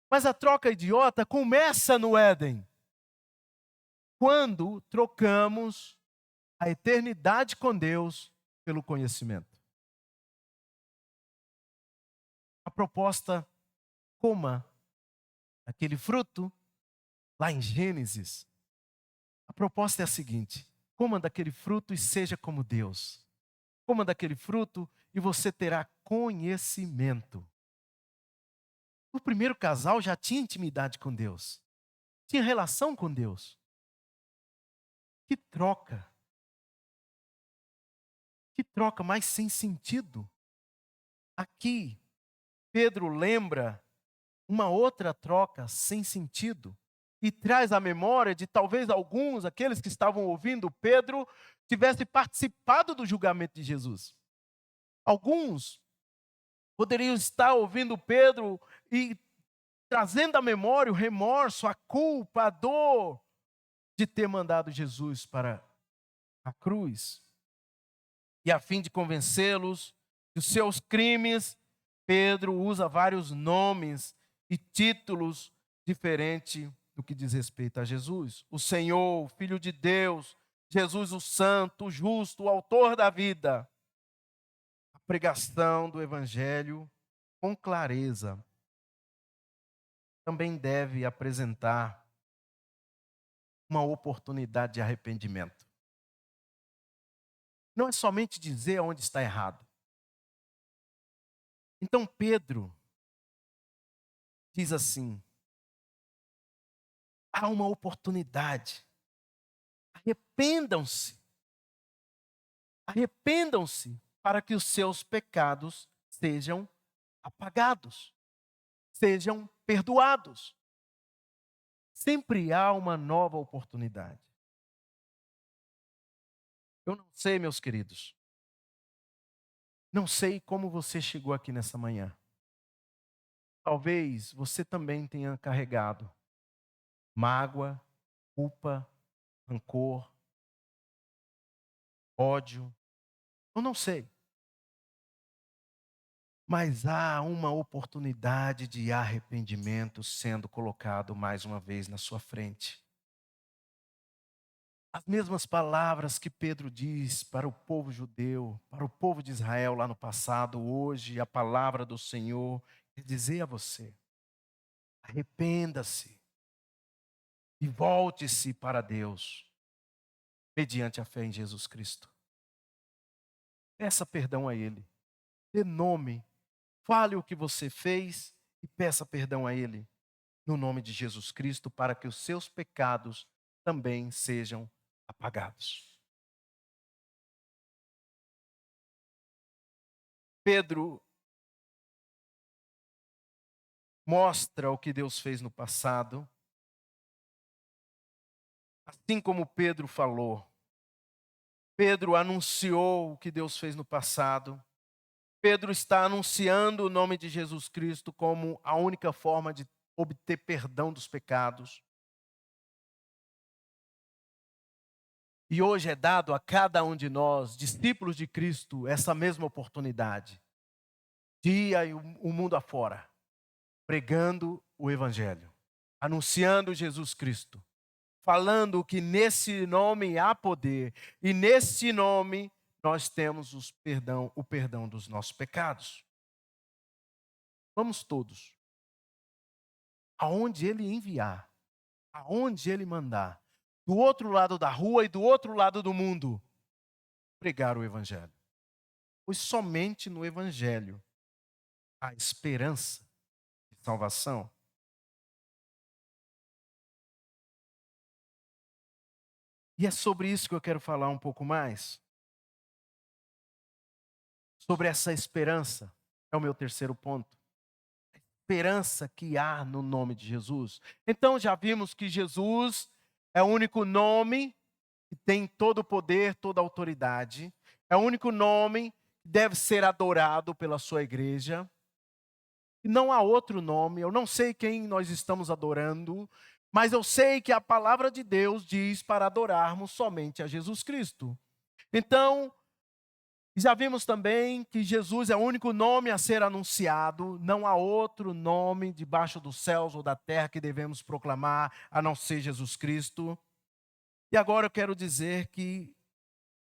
Mas a troca idiota começa no Éden, quando trocamos a eternidade com Deus pelo conhecimento. A proposta, coma aquele fruto, lá em Gênesis, a proposta é a seguinte: coma daquele fruto e seja como Deus. Coma daquele fruto e você terá conhecimento. O primeiro casal já tinha intimidade com Deus, tinha relação com Deus. Que troca! Que troca mais sem sentido. Aqui, Pedro lembra uma outra troca sem sentido e traz a memória de talvez alguns, aqueles que estavam ouvindo Pedro, tivessem participado do julgamento de Jesus. Alguns poderiam estar ouvindo Pedro e trazendo à memória o remorso, a culpa, a dor de ter mandado Jesus para a cruz. E a fim de convencê-los dos seus crimes, Pedro usa vários nomes e títulos diferentes no que diz respeito a Jesus. O Senhor, o Filho de Deus, Jesus o Santo, o Justo, o Autor da vida. A pregação do Evangelho com clareza também deve apresentar uma oportunidade de arrependimento. Não é somente dizer onde está errado. Então Pedro diz assim: há uma oportunidade. Arrependam-se. Arrependam-se para que os seus pecados sejam apagados, sejam perdoados. Sempre há uma nova oportunidade. Eu não sei, meus queridos, não sei como você chegou aqui nessa manhã. Talvez você também tenha carregado mágoa, culpa, rancor, ódio. Eu não sei. Mas há uma oportunidade de arrependimento sendo colocado mais uma vez na sua frente. As mesmas palavras que Pedro diz para o povo judeu, para o povo de Israel lá no passado, hoje a palavra do Senhor quer dizer a você: arrependa-se e volte-se para Deus, mediante a fé em Jesus Cristo. Peça perdão a Ele, dê nome, fale o que você fez e peça perdão a Ele, no nome de Jesus Cristo, para que os seus pecados também sejam apagados. Pedro mostra o que Deus fez no passado, assim como Pedro falou. Pedro anunciou o que Deus fez no passado. Pedro está anunciando o nome de Jesus Cristo como a única forma de obter perdão dos pecados. E hoje é dado a cada um de nós, discípulos de Cristo, essa mesma oportunidade. Dia e o mundo afora, pregando o Evangelho, anunciando Jesus Cristo, falando que nesse nome há poder e nesse nome nós temos o perdão dos nossos pecados. Vamos todos, aonde Ele enviar, aonde Ele mandar, do outro lado da rua e do outro lado do mundo, pregar o Evangelho. Pois somente no Evangelho há esperança de salvação. E é sobre isso que eu quero falar um pouco mais. Sobre essa esperança. É o meu terceiro ponto. Esperança que há no nome de Jesus. Então já vimos que Jesus é o único nome que tem todo o poder, toda a autoridade. É o único nome que deve ser adorado pela sua igreja. E não há outro nome, eu não sei quem nós estamos adorando, mas eu sei que a palavra de Deus diz para adorarmos somente a Jesus Cristo. Então, já vimos também que Jesus é o único nome a ser anunciado, não há outro nome debaixo dos céus ou da terra que devemos proclamar, a não ser Jesus Cristo. E agora eu quero dizer que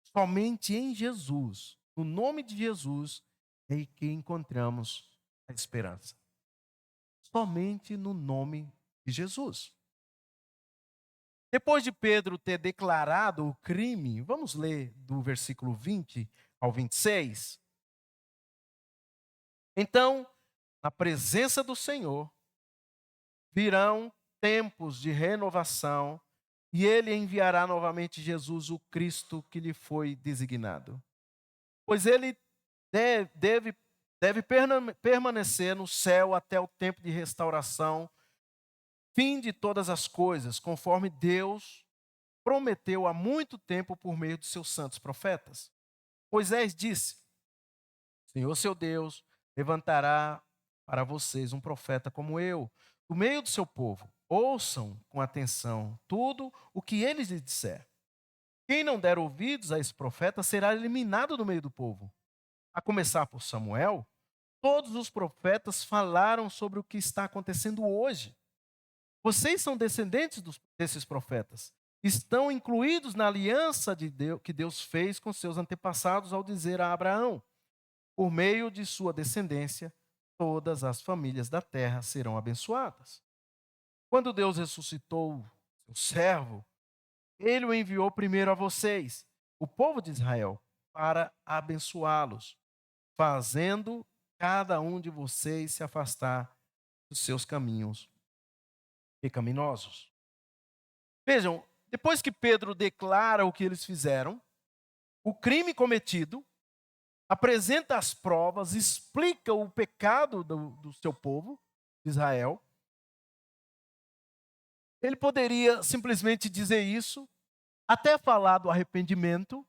somente em Jesus, no nome de Jesus, é que encontramos a esperança. Somente no nome de Jesus. Depois de Pedro ter declarado o crime, vamos ler do versículo 20 ao 26. Então, na presença do Senhor, virão tempos de renovação, e ele enviará novamente Jesus, o Cristo que lhe foi designado. Pois ele deve permanecer no céu até o tempo de restauração, fim de todas as coisas, conforme Deus prometeu há muito tempo por meio de seus santos profetas. Moisés disse: Senhor seu Deus levantará para vocês um profeta como eu, do meio do seu povo. Ouçam com atenção tudo o que ele lhes disser. Quem não der ouvidos a esse profeta será eliminado do meio do povo. A começar por Samuel, todos os profetas falaram sobre o que está acontecendo hoje. Vocês são descendentes desses profetas. Estão incluídos na aliança de Deus, que Deus fez com seus antepassados ao dizer a Abraão: por meio de sua descendência, todas as famílias da terra serão abençoadas. Quando Deus ressuscitou seu servo, ele o enviou primeiro a vocês, o povo de Israel, para abençoá-los, fazendo cada um de vocês se afastar dos seus caminhos pecaminosos. Vejam, depois que Pedro declara o que eles fizeram, o crime cometido, apresenta as provas, explica o pecado do seu povo, de Israel, ele poderia simplesmente dizer isso, até falar do arrependimento,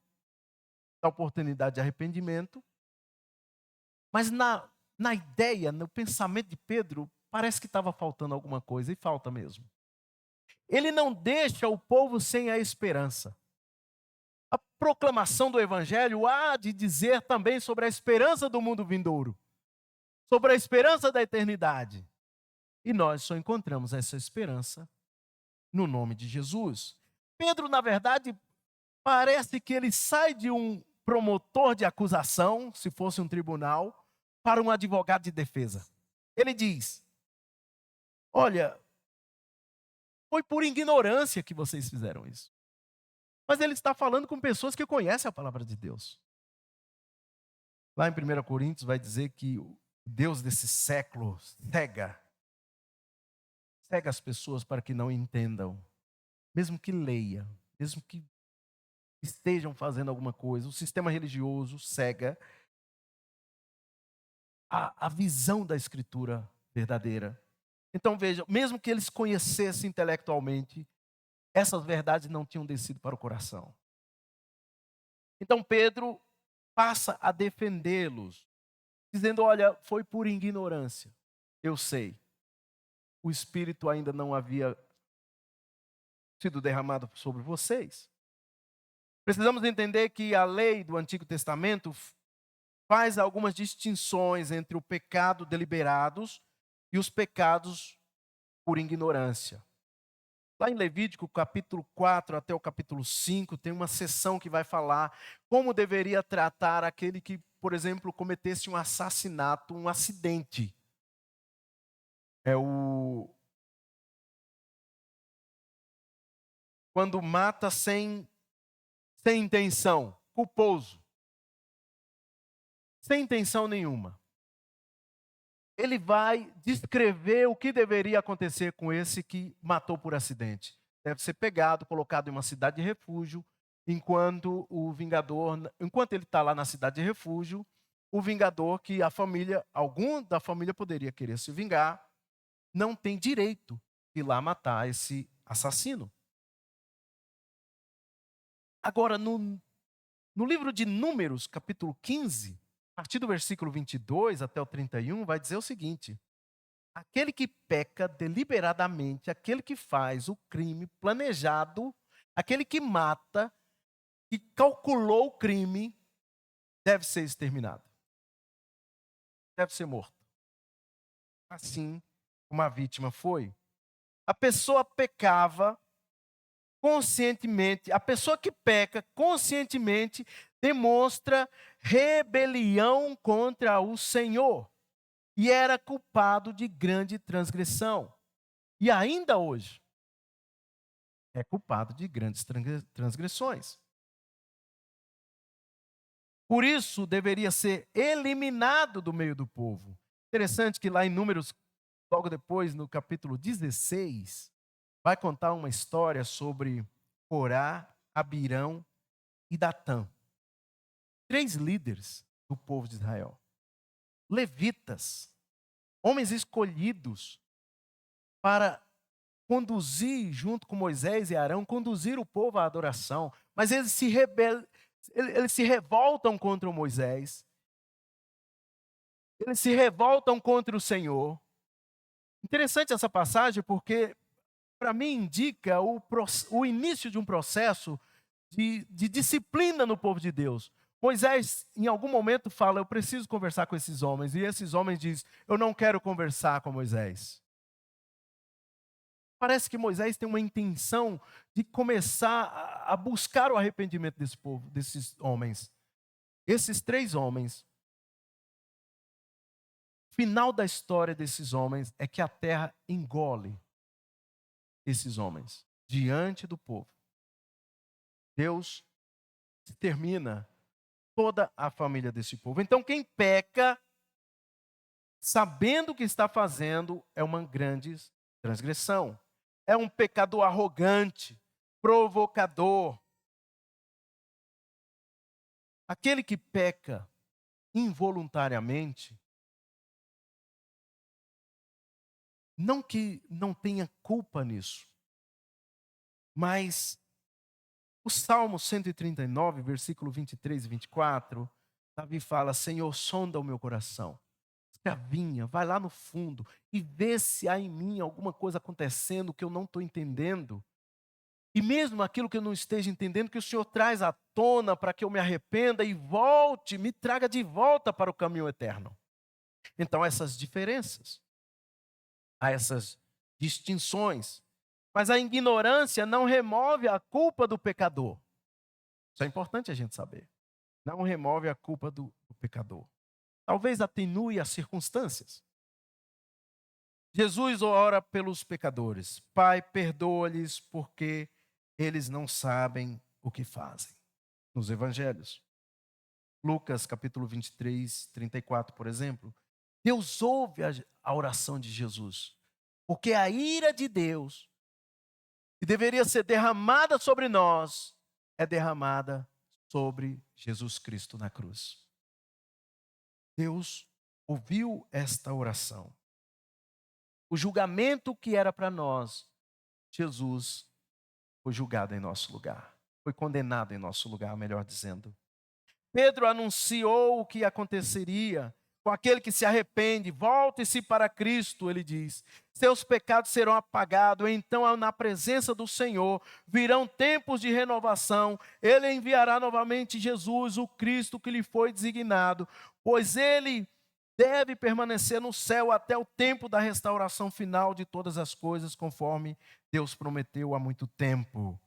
da oportunidade de arrependimento, mas na ideia, no pensamento de Pedro, parece que estava faltando alguma coisa, e falta mesmo. Ele não deixa o povo sem a esperança. A proclamação do Evangelho há de dizer também sobre a esperança do mundo vindouro, sobre a esperança da eternidade. E nós só encontramos essa esperança no nome de Jesus. Pedro, na verdade, parece que ele sai de um promotor de acusação, se fosse um tribunal, para um advogado de defesa. Ele diz: olha, foi por ignorância que vocês fizeram isso. Mas ele está falando com pessoas que conhecem a palavra de Deus. Lá em 1 Coríntios vai dizer que o Deus desse século cega as pessoas para que não entendam, mesmo que leiam, mesmo que estejam fazendo alguma coisa. O sistema religioso cega a visão da Escritura verdadeira. Então veja, mesmo que eles conhecessem intelectualmente, essas verdades não tinham descido para o coração. Então Pedro passa a defendê-los, dizendo: olha, foi por ignorância, eu sei. O Espírito ainda não havia sido derramado sobre vocês. Precisamos entender que a lei do Antigo Testamento faz algumas distinções entre o pecado deliberados e os pecados por ignorância. Lá em Levítico, capítulo 4 até o capítulo 5, tem uma seção que vai falar como deveria tratar aquele que, por exemplo, cometesse um assassinato, um acidente. Quando mata sem intenção, culposo. Sem intenção nenhuma. Ele vai descrever o que deveria acontecer com esse que matou por acidente. deve ser pegado, colocado em uma cidade de refúgio, enquanto o vingador, enquanto ele está lá na cidade de refúgio, o vingador que a família, algum da família poderia querer se vingar, não tem direito de ir lá matar esse assassino. Agora, no livro de Números, capítulo 15, a partir do versículo 22 até o 31, vai dizer o seguinte: aquele que peca deliberadamente, aquele que faz o crime planejado, aquele que mata, que calculou o crime, deve ser exterminado. Deve ser morto. Assim como a vítima foi. A pessoa pecava conscientemente, a pessoa que peca conscientemente demonstra rebelião contra o Senhor e era culpado de grande transgressão. E ainda hoje é culpado de grandes transgressões. Por isso deveria ser eliminado do meio do povo. Interessante que lá em Números, logo depois, no capítulo 16, vai contar uma história sobre Corá, Abirão e Datã. 3 líderes do povo de Israel. Levitas, homens escolhidos para conduzir, junto com Moisés e Arão, conduzir o povo à adoração. Mas eles se revoltam contra o Moisés. Eles se revoltam contra o Senhor. Interessante essa passagem porque, para mim, indica o início de um processo de disciplina no povo de Deus. Moisés, em algum momento, fala: eu preciso conversar com esses homens. E esses homens dizem: eu não quero conversar com Moisés. Parece que Moisés tem uma intenção de começar a buscar o arrependimento desse povo, desses homens. Esses 3 homens, o final da história desses homens é que a terra engole esses homens diante do povo. Deus termina toda a família desse povo. Então, quem peca, sabendo o que está fazendo, é uma grande transgressão. É um pecador arrogante, provocador. Aquele que peca involuntariamente, não que não tenha culpa nisso, mas o Salmo 139, versículo 23 e 24, Davi fala: Senhor, sonda o meu coração, escavinha, vai lá no fundo e vê se há em mim alguma coisa acontecendo que eu não estou entendendo. E mesmo aquilo que eu não esteja entendendo, que o Senhor traz à tona para que eu me arrependa e volte, me traga de volta para o caminho eterno. Então, essas diferenças, há essas distinções, mas a ignorância não remove a culpa do pecador. Isso é importante a gente saber. Não remove a culpa do pecador. Talvez atenue as circunstâncias. Jesus ora pelos pecadores: Pai, perdoa-lhes porque eles não sabem o que fazem. Nos evangelhos. Lucas capítulo 23, 34, por exemplo. Deus ouve a oração de Jesus, porque a ira de Deus, que deveria ser derramada sobre nós, é derramada sobre Jesus Cristo na cruz. Deus ouviu esta oração. O julgamento que era para nós, Jesus foi julgado em nosso lugar. Foi condenado em nosso lugar, melhor dizendo. Pedro anunciou o que aconteceria com aquele que se arrepende. Volte-se para Cristo, ele diz. Seus pecados serão apagados. Então, na presença do Senhor, virão tempos de renovação. Ele enviará novamente Jesus, o Cristo que lhe foi designado, pois ele deve permanecer no céu até o tempo da restauração final de todas as coisas, conforme Deus prometeu há muito tempo.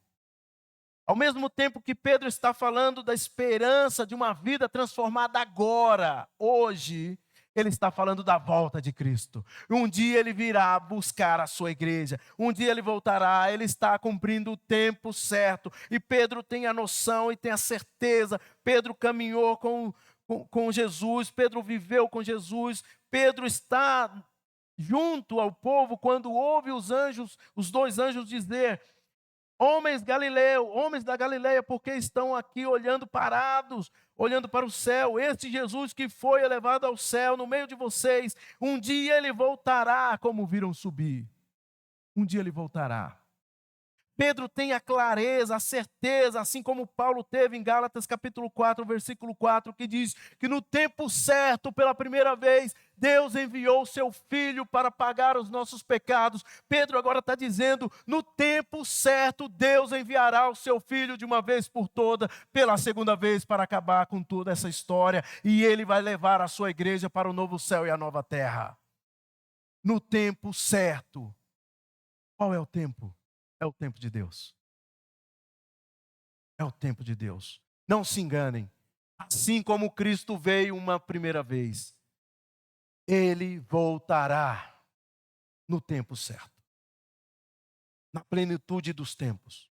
Ao mesmo tempo que Pedro está falando da esperança de uma vida transformada agora, hoje, ele está falando da volta de Cristo. Um dia ele virá buscar a sua igreja. Um dia ele voltará. Ele está cumprindo o tempo certo. E Pedro tem a noção e tem a certeza. Pedro caminhou com Jesus. Pedro viveu com Jesus. Pedro está junto ao povo quando ouve os 2 anjos dizer: homens da Galileia, porque estão aqui olhando parados, olhando para o céu. Este Jesus que foi elevado ao céu no meio de vocês, um dia ele voltará, como viram subir. Um dia ele voltará. Pedro tem a clareza, a certeza, assim como Paulo teve em Gálatas capítulo 4, versículo 4, que diz que no tempo certo, pela primeira vez, Deus enviou o seu Filho para pagar os nossos pecados. Pedro agora está dizendo, no tempo certo, Deus enviará o seu Filho de uma vez por toda, pela segunda vez, para acabar com toda essa história, e ele vai levar a sua igreja para o novo céu e a nova terra. No tempo certo. Qual é o tempo? É o tempo de Deus. É o tempo de Deus. Não se enganem. Assim como Cristo veio uma primeira vez, ele voltará no tempo certo. Na plenitude dos tempos.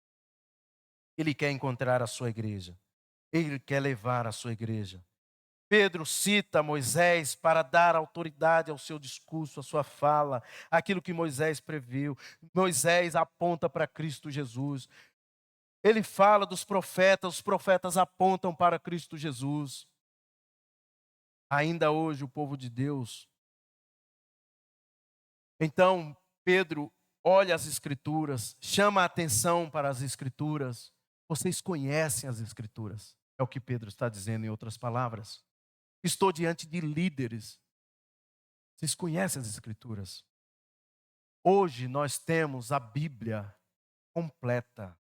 Ele quer encontrar a sua igreja. Ele quer levar a sua igreja. Pedro cita Moisés para dar autoridade ao seu discurso, à sua fala, aquilo que Moisés previu. Moisés aponta para Cristo Jesus. Ele fala dos profetas, os profetas apontam para Cristo Jesus. Ainda hoje o povo de Deus. Então, Pedro olha as Escrituras, chama a atenção para as Escrituras. Vocês conhecem as Escrituras, é o que Pedro está dizendo em outras palavras. Estou diante de líderes. Vocês conhecem as Escrituras. Hoje nós temos a Bíblia completa,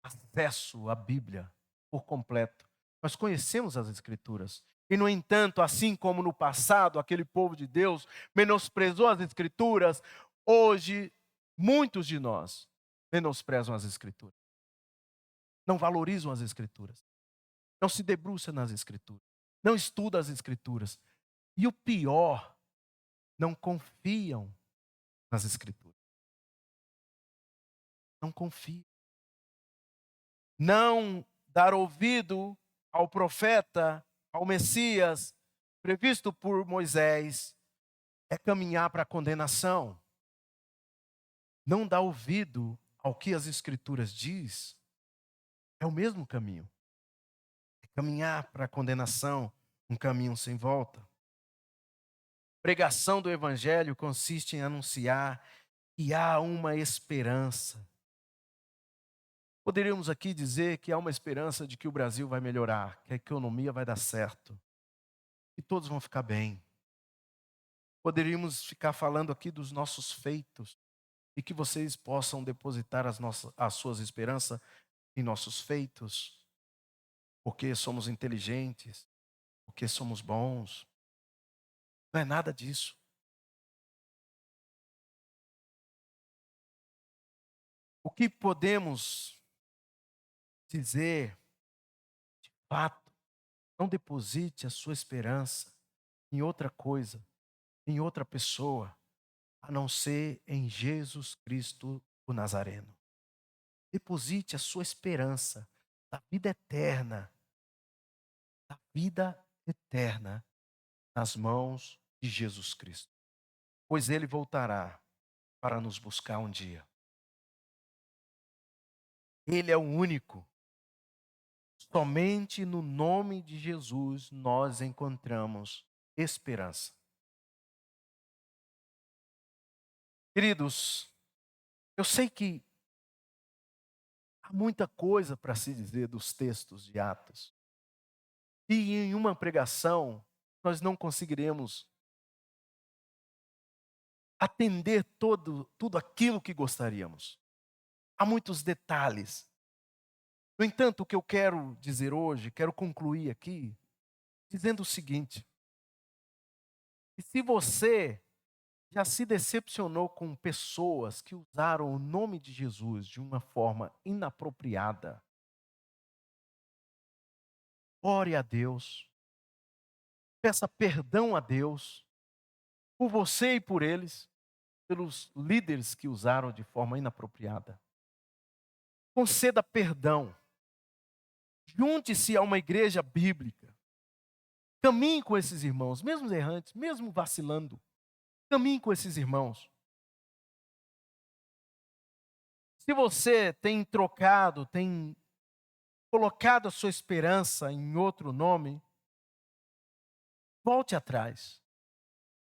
acesso à Bíblia por completo. Nós conhecemos as Escrituras. E, no entanto, assim como no passado, aquele povo de Deus menosprezou as Escrituras, hoje, muitos de nós menosprezam as Escrituras. Não valorizam as Escrituras. Não se debruçam nas Escrituras. Não estudam as Escrituras. E o pior, não confiam nas Escrituras. Não confiam. Não dar ouvido ao profeta, ao Messias, previsto por Moisés, é caminhar para a condenação. Não dar ouvido ao que as Escrituras diz, é o mesmo caminho. É caminhar para a condenação, um caminho sem volta. Pregação do Evangelho consiste em anunciar que há uma esperança. Poderíamos aqui dizer que há uma esperança de que o Brasil vai melhorar, que a economia vai dar certo, que todos vão ficar bem. Poderíamos ficar falando aqui dos nossos feitos e que vocês possam depositar as suas esperanças em nossos feitos, porque somos inteligentes, porque somos bons. Não é nada disso. O que podemos dizer, de fato, não deposite a sua esperança em outra coisa, em outra pessoa, a não ser em Jesus Cristo, o Nazareno. Deposite a sua esperança da vida eterna, nas mãos de Jesus Cristo. Pois ele voltará para nos buscar um dia. Ele é o único. Somente no nome de Jesus nós encontramos esperança. Queridos, eu sei que há muita coisa para se dizer dos textos de Atos. E em uma pregação, nós não conseguiremos atender tudo aquilo que gostaríamos. Há muitos detalhes. No entanto, o que eu quero dizer hoje, quero concluir aqui, dizendo o seguinte: que se você já se decepcionou com pessoas que usaram o nome de Jesus de uma forma inapropriada, ore a Deus, peça perdão a Deus, por você e por eles, pelos líderes que usaram de forma inapropriada. Conceda perdão. Junte-se a uma igreja bíblica. Caminhe com esses irmãos, mesmo errantes, mesmo vacilando. Caminhe com esses irmãos. Se você tem trocado, tem colocado a sua esperança em outro nome, volte atrás.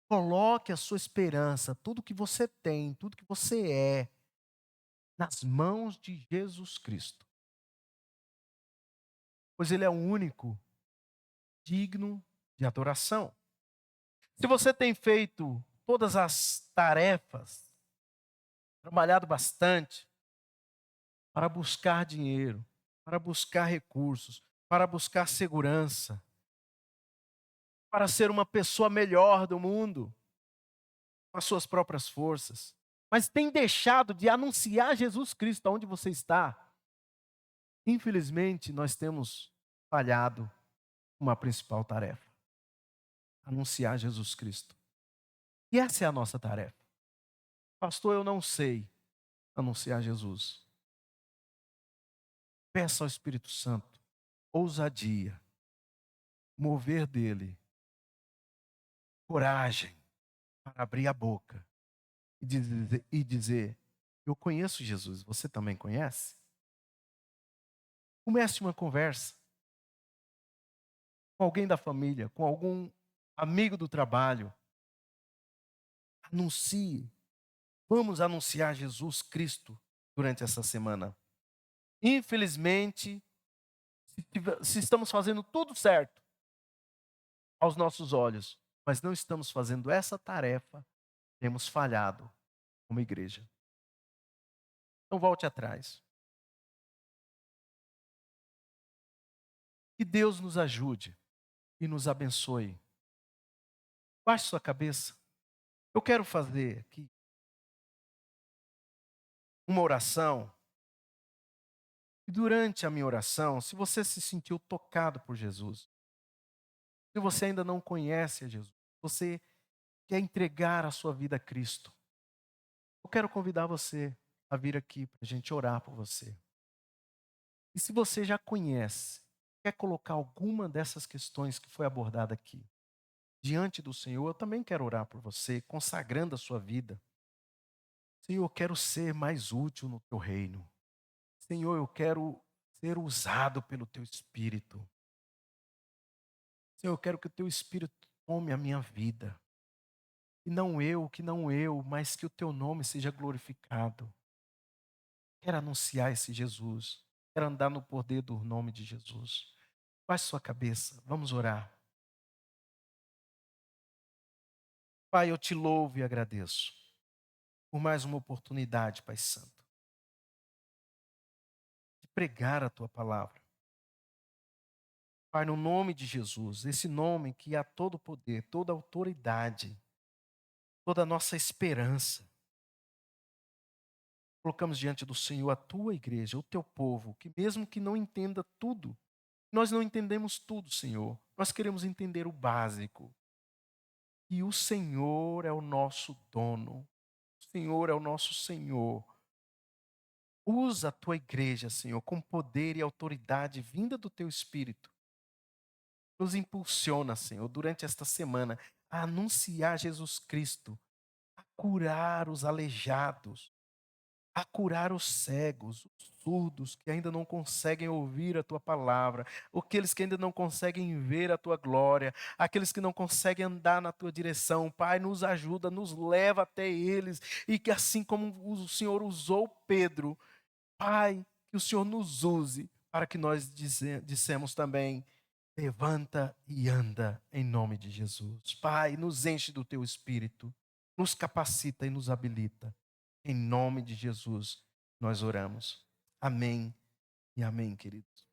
Coloque a sua esperança, tudo que você tem, tudo que você é, nas mãos de Jesus Cristo. Pois Ele é o único digno de adoração. Se você tem feito todas as tarefas, trabalhado bastante para buscar dinheiro, para buscar recursos, para buscar segurança, para ser uma pessoa melhor do mundo, com as suas próprias forças, mas tem deixado de anunciar Jesus Cristo onde você está, infelizmente nós temos falhado uma principal tarefa: anunciar Jesus Cristo. E essa é a nossa tarefa. Pastor, eu não sei anunciar Jesus. Peça ao Espírito Santo ousadia, mover dele, coragem para abrir a boca e dizer: eu conheço Jesus, você também conhece? Comece uma conversa com alguém da família, com algum amigo do trabalho. Anuncie. Vamos anunciar Jesus Cristo durante essa semana. Infelizmente, se estamos fazendo tudo certo aos nossos olhos, mas não estamos fazendo essa tarefa, temos falhado como igreja. Então volte atrás. Que Deus nos ajude e nos abençoe. Baixe sua cabeça. Eu quero fazer aqui uma oração. E durante a minha oração, se você se sentiu tocado por Jesus, se você ainda não conhece a Jesus, você quer entregar a sua vida a Cristo, eu quero convidar você a vir aqui para a gente orar por você. E se você já conhece, quer colocar alguma dessas questões que foi abordada aqui diante do Senhor, eu também quero orar por você, consagrando a sua vida. Senhor, eu quero ser mais útil no teu reino. Senhor, eu quero ser usado pelo teu Espírito. Senhor, eu quero que o teu Espírito tome a minha vida. Que não eu, mas que o teu nome seja glorificado. Quero anunciar esse Jesus. Quero andar no poder do nome de Jesus. Baixe sua cabeça, vamos orar. Pai, eu te louvo e agradeço por mais uma oportunidade, Pai Santo, de pregar a tua palavra. Pai, no nome de Jesus, esse nome que há todo poder, toda autoridade, toda a nossa esperança. Colocamos diante do Senhor a tua igreja, o teu povo, que mesmo que não entenda tudo, nós não entendemos tudo, Senhor. Nós queremos entender o básico. E o Senhor é o nosso dono. O Senhor é o nosso Senhor. Usa a tua igreja, Senhor, com poder e autoridade vinda do teu Espírito. Nos impulsiona, Senhor, durante esta semana a anunciar Jesus Cristo, a curar os aleijados, a curar os cegos, os surdos que ainda não conseguem ouvir a tua palavra, aqueles que ainda não conseguem ver a tua glória, aqueles que não conseguem andar na tua direção. Pai, nos ajuda, nos leva até eles, e que assim como o Senhor usou Pedro, Pai, que o Senhor nos use para que nós dissemos também: levanta e anda em nome de Jesus. Pai, nos enche do teu espírito, nos capacita e nos habilita. Em nome de Jesus, nós oramos. Amém e amém, queridos.